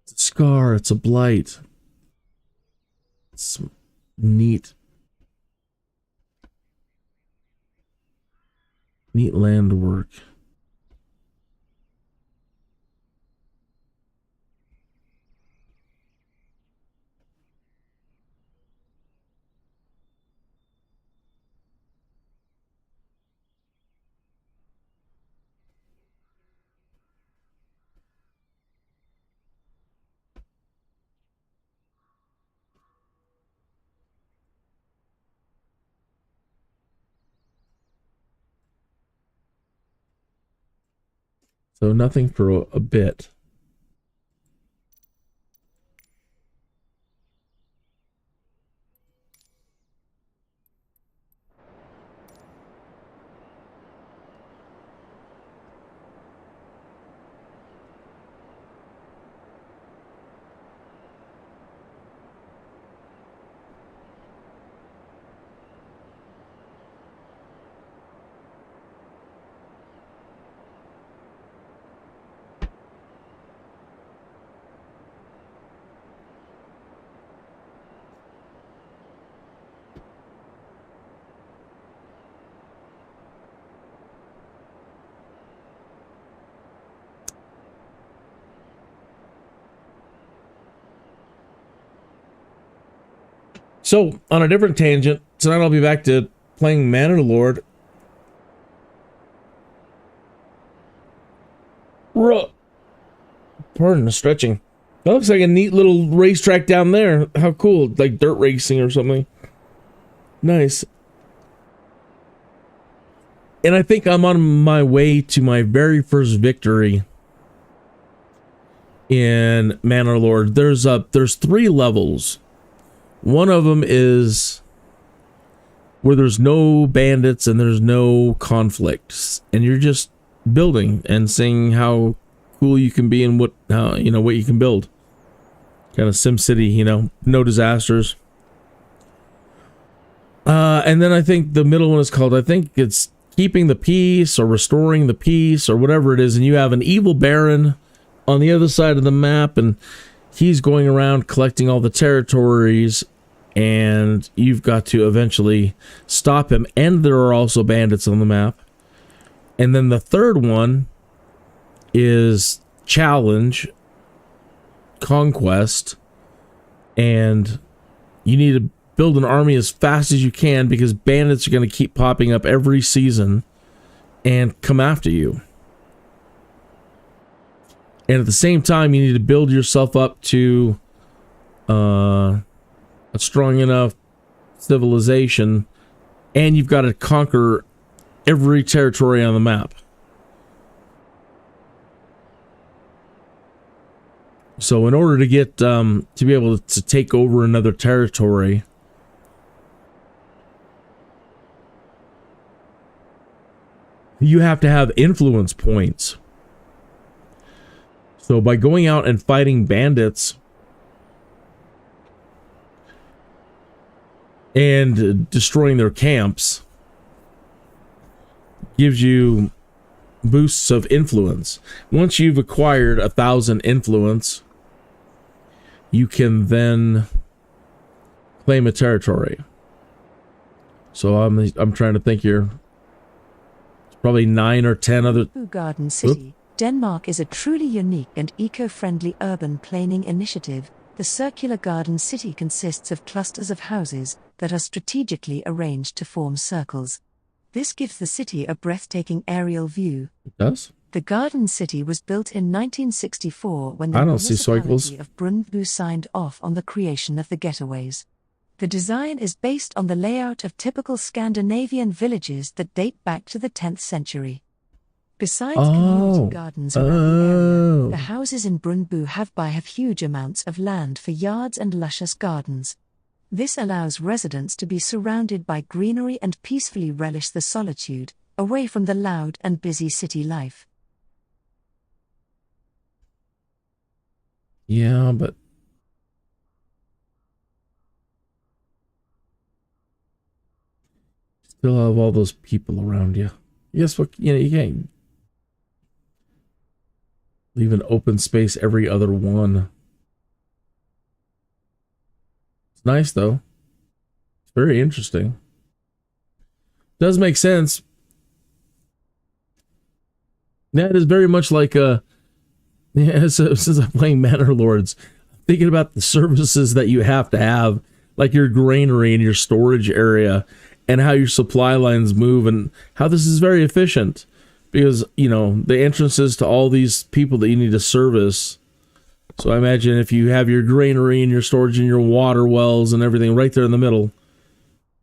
It's a scar, it's a blight. It's neat. Neat land work. So nothing for a bit. So, on a different tangent, tonight I'll be back to playing Manor Lord. Pardon the stretching. That looks like a neat little racetrack down there. How cool. Like dirt racing or something. Nice. And I think I'm on my way to my very first victory in Manor Lord. There's 3 levels. One of them is where there's no bandits and there's no conflicts, and you're just building and seeing how cool you can be and what you can build. Kind of SimCity, no disasters. And then I think the middle one is called, I think it's Keeping the Peace or Restoring the Peace or whatever it is, and you have an evil baron on the other side of the map, and he's going around collecting all the territories and you've got to eventually stop him. And there are also bandits on the map. And then the third one is challenge, conquest, and you need to build an army as fast as you can because bandits are going to keep popping up every season and come after you. And at the same time, you need to build yourself up to a strong enough civilization, and you've got to conquer every territory on the map. So in order to get to be able to take over another territory, you have to have influence points. So by going out and fighting bandits and destroying their camps gives you boosts of influence. Once you've acquired 1,000 influence, you can then claim a territory. So I'm trying to think here. It's probably 9 or 10 other. Garden City, Denmark is a truly unique and eco-friendly urban planning initiative. The circular garden city consists of clusters of houses that are strategically arranged to form circles. This gives the city a breathtaking aerial view. It does? The Garden City was built in 1964 when the I don't see cycles. municipality of Brøndby signed off on the creation of the getaways. The design is based on the layout of typical Scandinavian villages that date back to the 10th century. Besides community gardens around the area, the houses in Brøndby have huge amounts of land for yards and luscious gardens. This allows residents to be surrounded by greenery and peacefully relish the solitude, away from the loud and busy city life. Yeah, but still have all those people around you. Guess what? You can't leave an open space every other one. It's nice though. It's very interesting. Does make sense. Yeah, it is very much like since I'm playing Manor Lords, thinking about the services that you have to have, like your granary and your storage area, and how your supply lines move, and how this is very efficient. Because, the entrances to all these people that you need to service. So I imagine if you have your granary and your storage and your water wells and everything right there in the middle,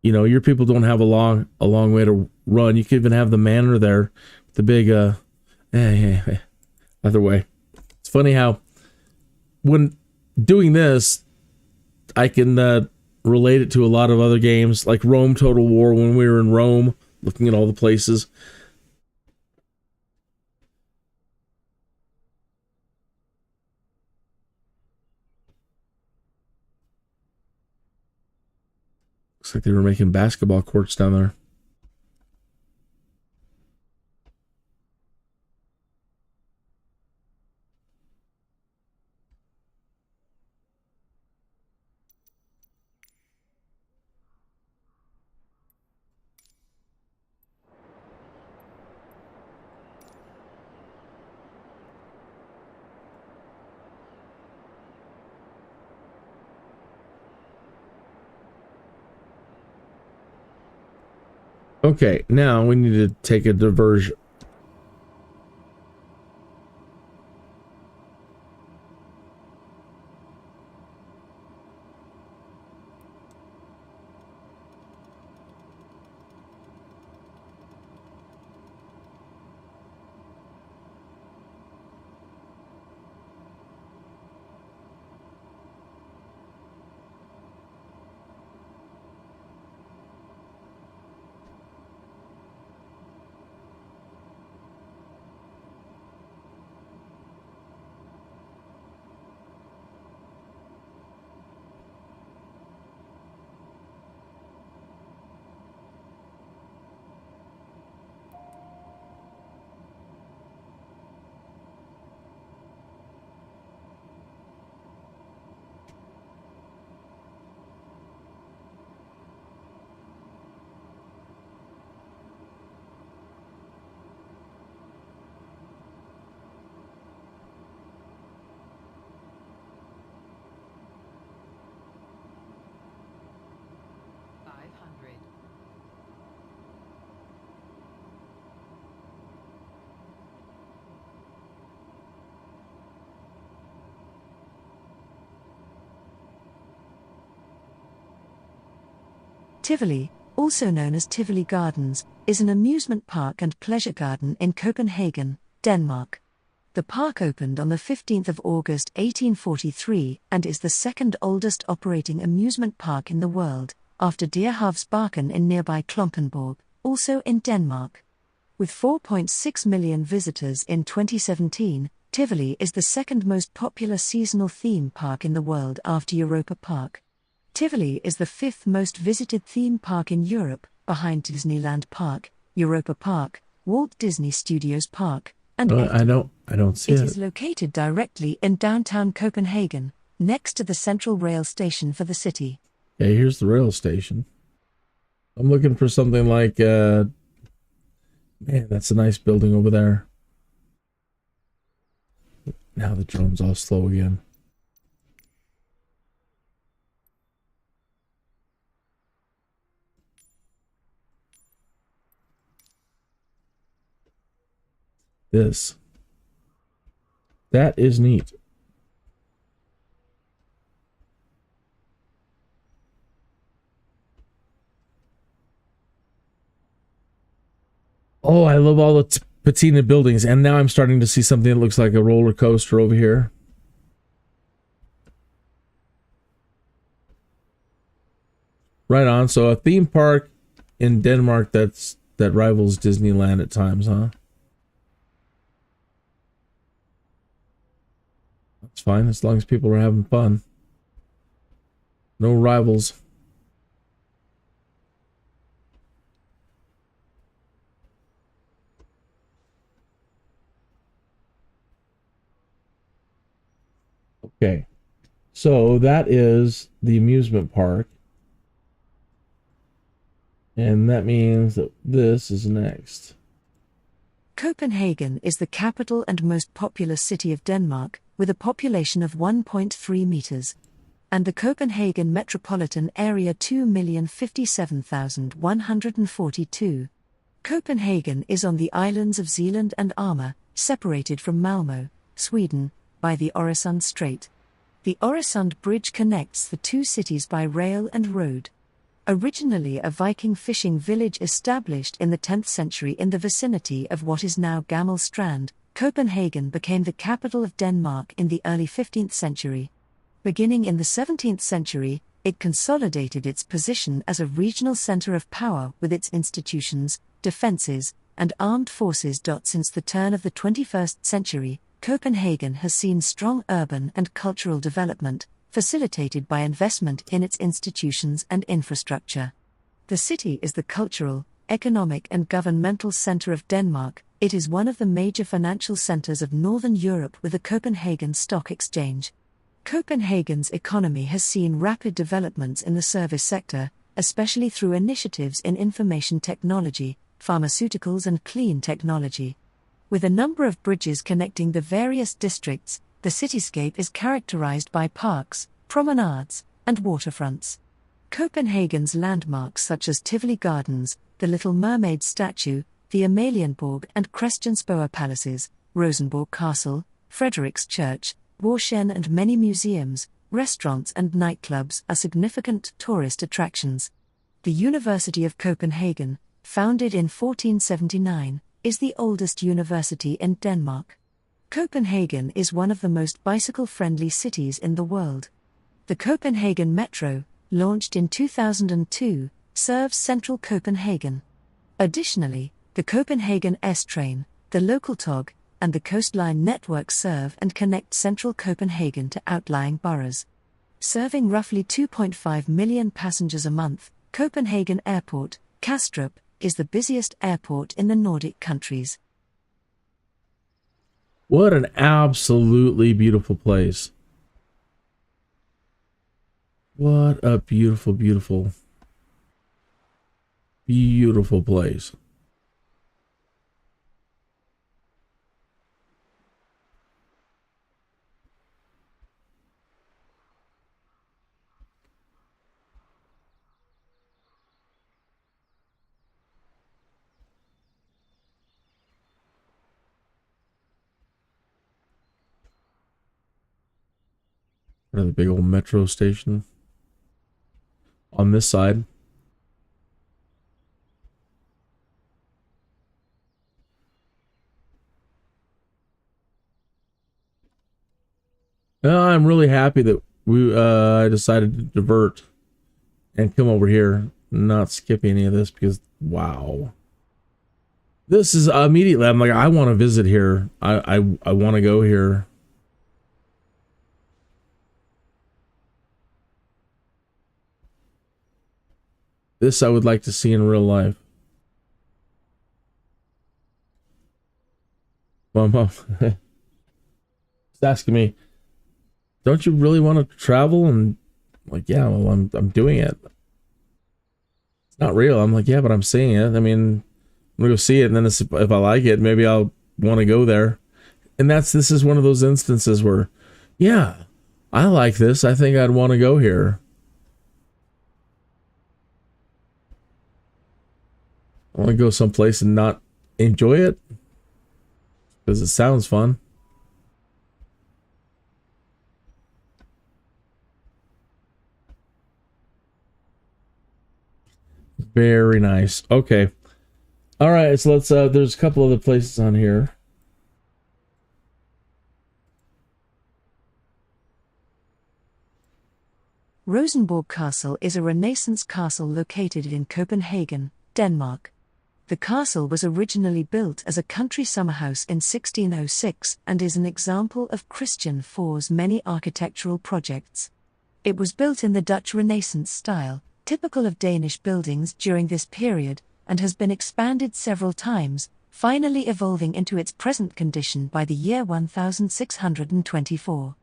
your people don't have a long way to run. You could even have the manor there, the big, either way. It's funny how when doing this, I can relate it to a lot of other games, like Rome Total War, when we were in Rome, looking at all the places. Looks like they were making basketball courts down there. Okay, now we need to take a diversion. Tivoli, also known as Tivoli Gardens, is an amusement park and pleasure garden in Copenhagen, Denmark. The park opened on the 15th of August 1843 and is the second oldest operating amusement park in the world, after Deerhavsbakken in nearby Klompenborg, also in Denmark. With 4.6 million visitors in 2017, Tivoli is the second most popular seasonal theme park in the world after Europa Park. Tivoli is the fifth most visited theme park in Europe, behind Disneyland Park, Europa Park, Walt Disney Studios Park, and I don't see it. It is located directly in downtown Copenhagen, next to the central rail station for the city. Yeah, here's the rail station. I'm looking for something like, man, that's a nice building over there. Now the drone's all slow again. That is neat. Oh, I love all the patina buildings, and now I'm starting to see something that looks like a roller coaster over here. Right on. So a theme park in Denmark that rivals Disneyland at times, huh? That's fine, as long as people are having fun. No rivals. Okay, so that is the amusement park. And that means that this is next. Copenhagen is the capital and most populous city of Denmark, with a population of 1.3 meters. And the Copenhagen metropolitan area 2,057,142. Copenhagen is on the islands of Zealand and Amager, separated from Malmö, Sweden, by the Øresund Strait. The Øresund Bridge connects the two cities by rail and road. Originally a Viking fishing village established in the 10th century in the vicinity of what is now Gammel Strand, Copenhagen became the capital of Denmark in the early 15th century. Beginning in the 17th century, it consolidated its position as a regional center of power with its institutions, defenses, and armed forces. Since the turn of the 21st century, Copenhagen has seen strong urban and cultural development, facilitated by investment in its institutions and infrastructure. The city is the cultural, economic and governmental center of Denmark. It is one of the major financial centers of Northern Europe with the Copenhagen Stock Exchange. Copenhagen's economy has seen rapid developments in the service sector, especially through initiatives in information technology, pharmaceuticals and clean technology. With a number of bridges connecting the various districts, the cityscape is characterized by parks, promenades, and waterfronts. Copenhagen's landmarks such as Tivoli Gardens, the Little Mermaid statue, the Amalienborg and Christiansborg palaces, Rosenborg Castle, Frederiks Church, Borgen and many museums, restaurants and nightclubs are significant tourist attractions. The University of Copenhagen, founded in 1479, is the oldest university in Denmark. Copenhagen is one of the most bicycle-friendly cities in the world. The Copenhagen Metro, launched in 2002, serves central Copenhagen. Additionally, the Copenhagen S-Train, the local TOG, and the Coastline Network serve and connect central Copenhagen to outlying boroughs. Serving roughly 2.5 million passengers a month, Copenhagen Airport, Kastrup, is the busiest airport in the Nordic countries. What an absolutely beautiful place. What a beautiful, beautiful, beautiful place. Another big old metro station on this side. I'm really happy that I decided to divert and come over here, not skip any of this, because wow, this is immediately. I'm like, I want to visit here. I want to go here. This I would like to see in real life. Mom, it's asking me, don't you really want to travel? And I'm like, yeah, well, I'm doing it. It's not real. I'm like, yeah, but I'm seeing it. I mean, I'm gonna go see it, and then if I like it, maybe I'll want to go there. And this is one of those instances where, yeah, I like this. I think I'd want to go here. I want to go someplace and not enjoy it because it sounds fun. Very nice. Okay. All right. So let's, there's a couple other places on here. Rosenborg Castle is a Renaissance castle located in Copenhagen, Denmark. The castle was originally built as a country summerhouse in 1606 and is an example of Christian IV's many architectural projects. It was built in the Dutch Renaissance style, typical of Danish buildings during this period, and has been expanded several times, finally evolving into its present condition by the year 1624.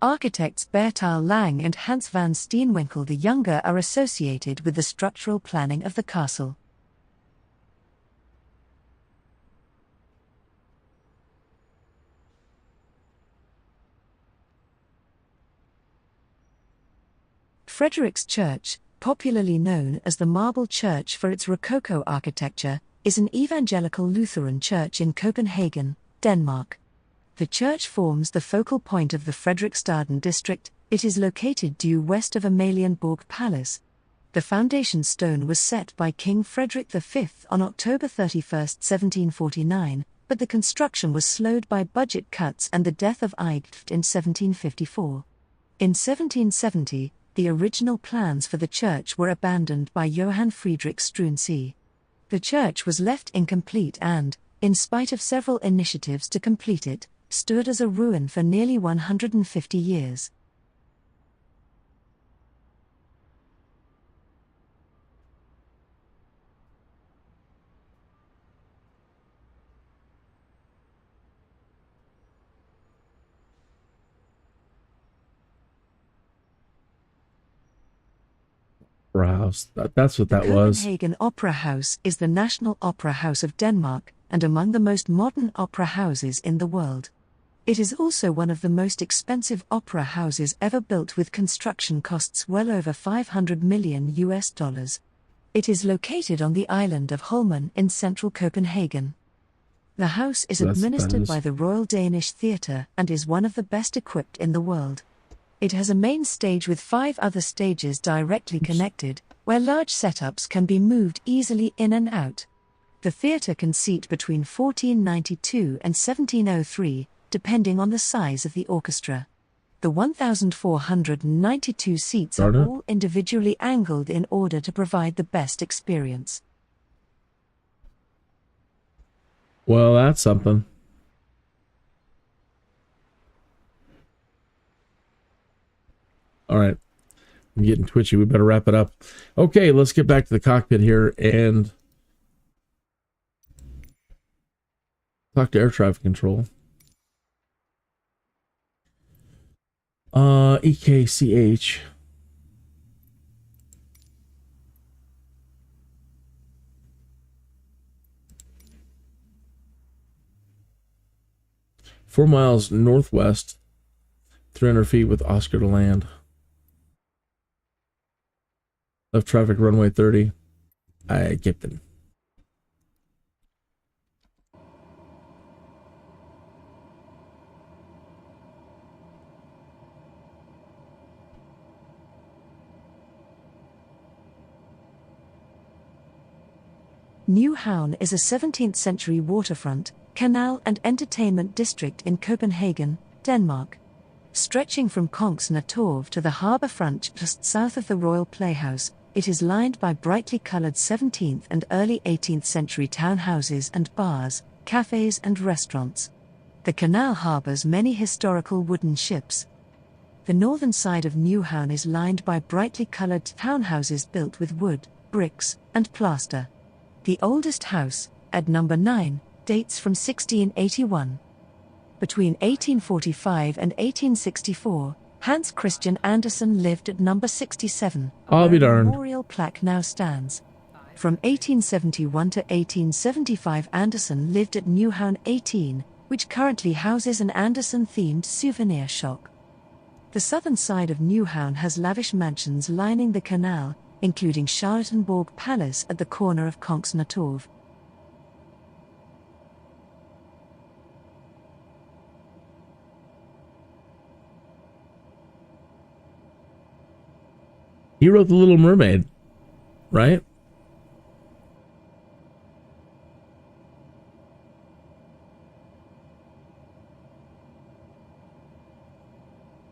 Architects Bertal Lang and Hans van Steenwinkel the Younger are associated with the structural planning of the castle. Frederiks Church, popularly known as the Marble Church for its Rococo architecture, is an evangelical Lutheran church in Copenhagen, Denmark. The church forms the focal point of the Frederiksstaden district. It is located due west of Amalienborg Palace. The foundation stone was set by King Frederick V on October 31, 1749, but the construction was slowed by budget cuts and the death of Ejgft in 1754. In 1770, the original plans for the church were abandoned by Johann Friedrich Struensee. The church was left incomplete and, in spite of several initiatives to complete it, stood as a ruin for nearly 150 years. Opera House. That's what that was. The Copenhagen Opera House is the national opera house of Denmark, and among the most modern opera houses in the world. It is also one of the most expensive opera houses ever built, with construction costs well over $500 million. It is located on the island of Holmen in central Copenhagen. The house is administered by the Royal Danish Theatre and is one of the best equipped in the world. It has a main stage with 5 other stages directly connected, where large setups can be moved easily in and out. The theatre can seat between 1492 and 1703, depending on the size of the orchestra. The 1,492 seats are all individually angled in order to provide the best experience. Well, that's something. All right. I'm getting twitchy. We better wrap it up. Okay, let's get back to the cockpit here and talk to air traffic control. EKCH. Four miles northwest, 300 feet with Oscar to land. Left traffic runway 30. Gipton. Nyhavn is a 17th century waterfront, canal and entertainment district in Copenhagen, Denmark. Stretching from Kongens-Torv to the harbour front just south of the Royal Playhouse, it is lined by brightly coloured 17th and early 18th century townhouses and bars, cafes and restaurants. The canal harbours many historical wooden ships. The northern side of Newhown is lined by brightly coloured townhouses built with wood, bricks, and plaster. The oldest house, at number 9, dates from 1681. Between 1845 and 1864, Hans Christian Andersen lived at number 67, I'll be where a darned. memorial plaque now stands. From 1871 to 1875, Andersen lived at Newhown 18, which currently houses an Andersen-themed souvenir shop. The southern side of Newhown has lavish mansions lining the canal, including Charlottenborg Palace at the corner of Kongens-Torv. He wrote The Little Mermaid, right?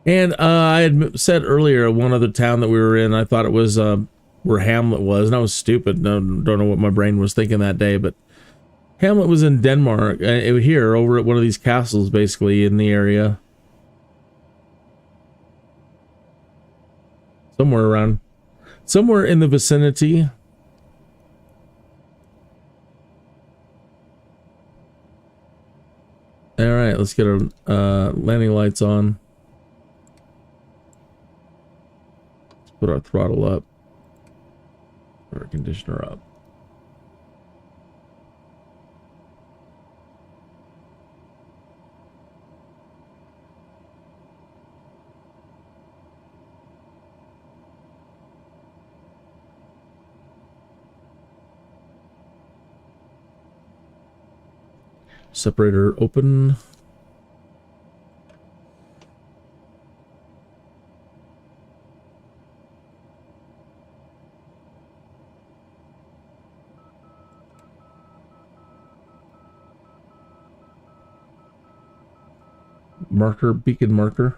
And I had said earlier, one other town that we were in, I thought it was where Hamlet was, and I was stupid. No, don't know what my brain was thinking that day, but Hamlet was in Denmark, here, over at one of these castles, basically, in the area. Somewhere in the vicinity. All right, let's get our landing lights on. Let's put our throttle up. Put our conditioner up. Separator open. Marker, beacon marker.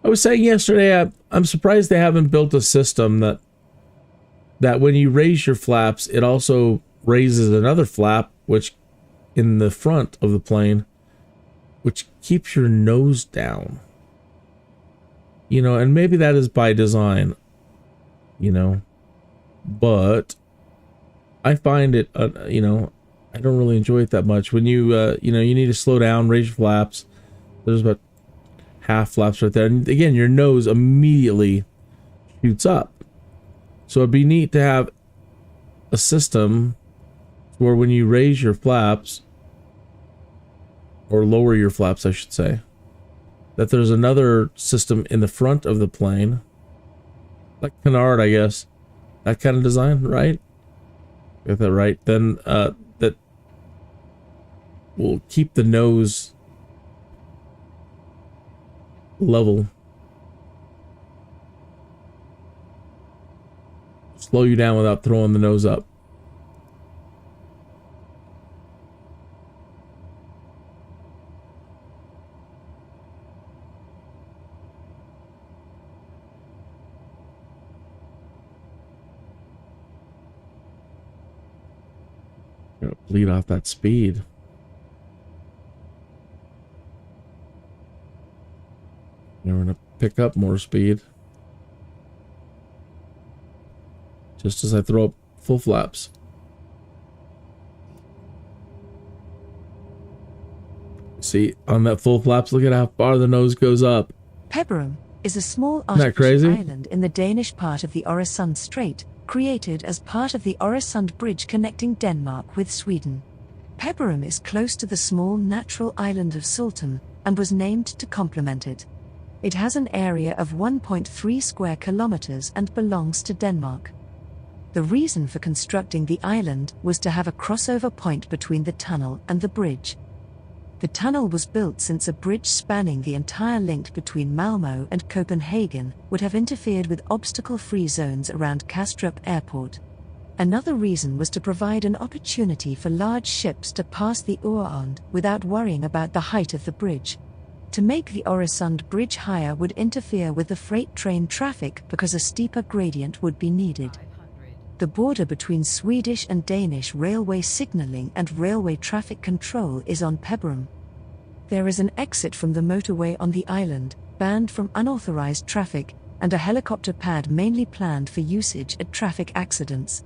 I was saying yesterday, I'm surprised they haven't built a system that when you raise your flaps, it also raises another flap, which in the front of the plane, which keeps your nose down. You know, and maybe that is by design, you know, but I find it, you know, I don't really enjoy it that much. When you, you know, you need to slow down, raise your flaps. There's about half flaps right there, and again your nose immediately shoots up. So it'd be neat to have a system where when you raise your flaps, or lower your flaps I should say, that there's another system in the front of the plane, like canard, I guess, that kind of design, right? Get that right? Then that will keep the nose level, slow you down without throwing the nose up. Gonna bleed off that speed. Now we're going to pick up more speed. Just as I throw up full flaps. See, on that full flaps, look at how far the nose goes up. Peberum is a small Isn't that crazy? artificial island in the Danish part of the Øresund Strait, created as part of the Øresund Bridge connecting Denmark with Sweden. Peberum is close to the small natural island of Sultan and was named to complement it. It has an area of 1.3 square kilometers and belongs to Denmark. The reason for constructing the island was to have a crossover point between the tunnel and the bridge. The tunnel was built since a bridge spanning the entire link between Malmö and Copenhagen would have interfered with obstacle-free zones around Kastrup Airport. Another reason was to provide an opportunity for large ships to pass the Öresund without worrying about the height of the bridge. To make the Öresund bridge higher would interfere with the freight train traffic because a steeper gradient would be needed. The border between Swedish and Danish railway signaling and railway traffic control is on Peberum. There is an exit from the motorway on the island, banned from unauthorized traffic, and a helicopter pad mainly planned for usage at traffic accidents.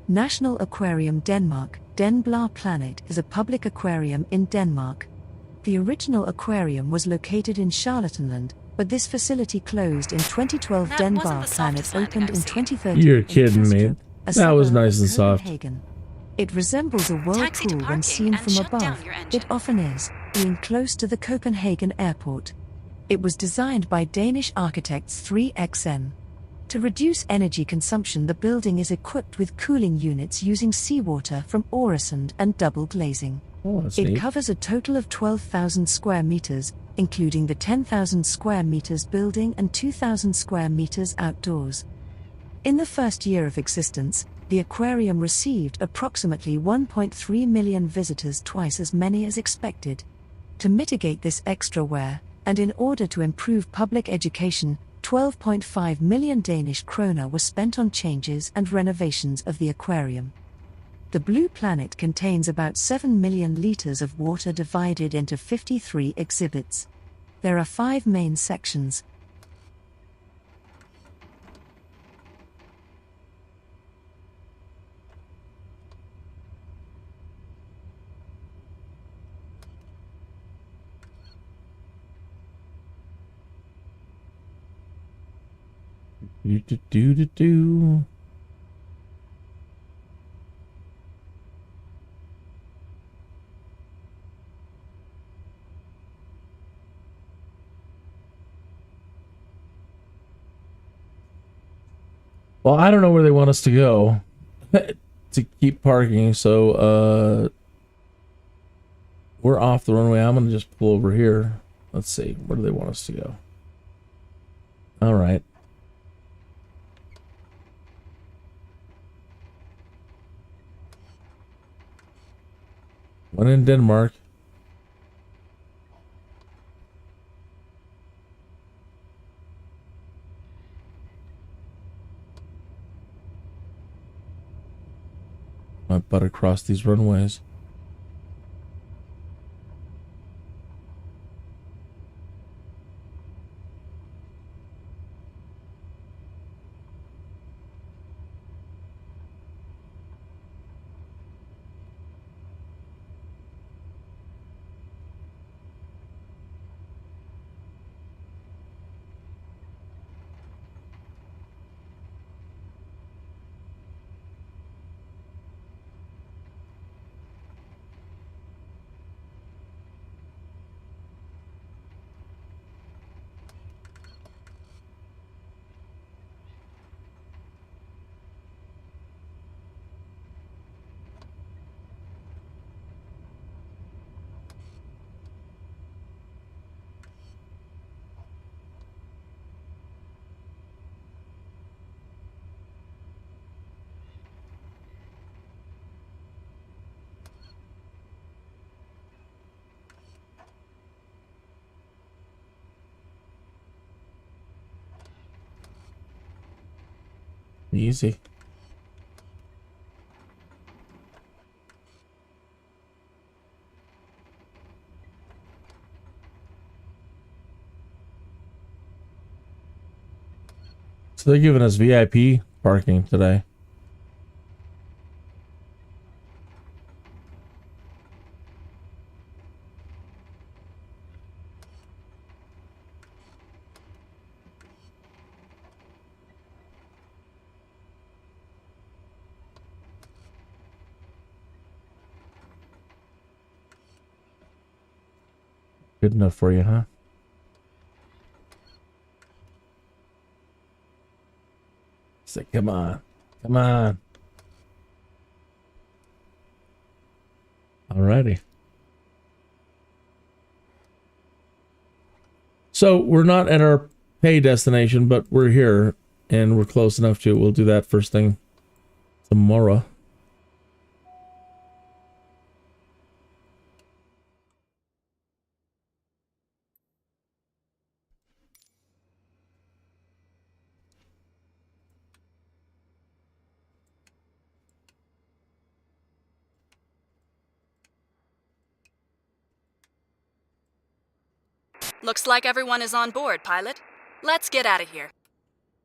National Aquarium Denmark, Den Blå Planet is a public aquarium in Denmark. The original aquarium was located in Charlottenland, but this facility closed in 2012. That Den wasn't Blå the Planet softest landing opened I've in seen. 2013. You're in kidding me. Kastrup, a That was suburb nice of and soft. Copenhagen. It resembles a Taxi to whirlpool when parking seen and from shut down above. your engine. It often is, being close to the Copenhagen airport. It was designed by Danish architects 3XN. To reduce energy consumption, the building is equipped with cooling units using seawater from Öresund and double glazing. Oh, that's It neat. covers a total of 12,000 square meters, including the 10,000 square meters building and 2,000 square meters outdoors. In the first year of existence, the aquarium received approximately 1.3 million visitors, twice as many as expected. To mitigate this extra wear, and in order to improve public education, 12.5 million Danish kroner were spent on changes and renovations of the aquarium. The Blue Planet contains about 7 million liters of water divided into 53 exhibits. There are 5 main sections. Do. Well, I don't know where they want us to go to keep parking, so we're off the runway. I'm gonna just pull over here. Let's see, where do they want us to go? All right. One in Denmark. My butt across these runways. Easy. So they're giving us VIP parking today. Good enough for you, huh? Say, come on. Come on. Alrighty. So we're not at our pay destination, but we're here and we're close enough to it. We'll do that first thing tomorrow. Looks like everyone is on board, pilot. Let's get out of here.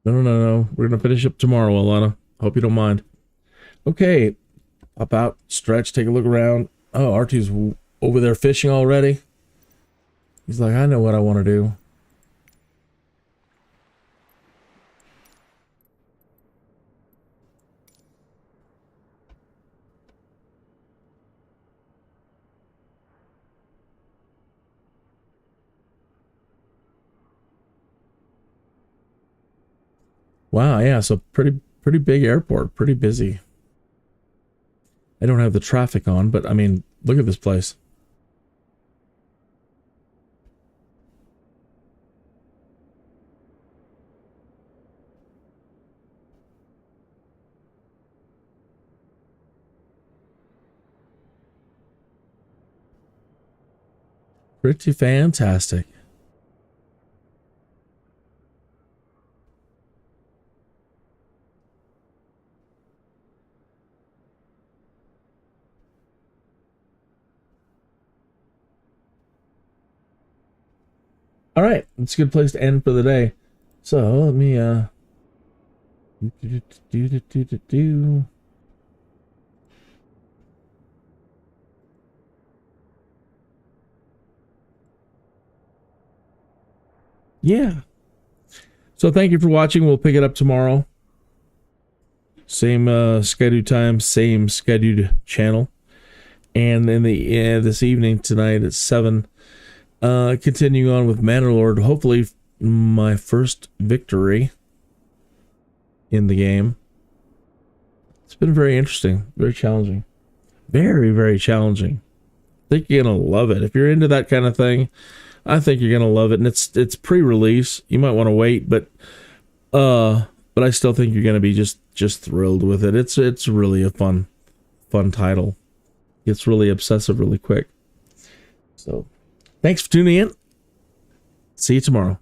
No. We're going to finish up tomorrow, Alana. Hope you don't mind. Okay. Pop out, stretch, take a look around. Oh, Artie's over there fishing already. He's like, I know what I want to do. Wow, yeah, so pretty big airport, pretty busy. I don't have the traffic on, but I mean, look at this place. Pretty fantastic. All right, it's a good place to end for the day. So let me yeah. So thank you for watching. We'll pick it up tomorrow. Same Skydude time, same Skydude channel. And in the this evening tonight at 7, continuing on with Manor hopefully my first victory in the game. It's been very interesting, very challenging. Very, very challenging. I think you're gonna love it. If you're into that kind of thing, I think you're gonna love it. And it's pre-release. You might want to wait, but I still think you're gonna be just thrilled with it. It's really a fun title. It's really obsessive really quick. So thanks for tuning in. See you tomorrow.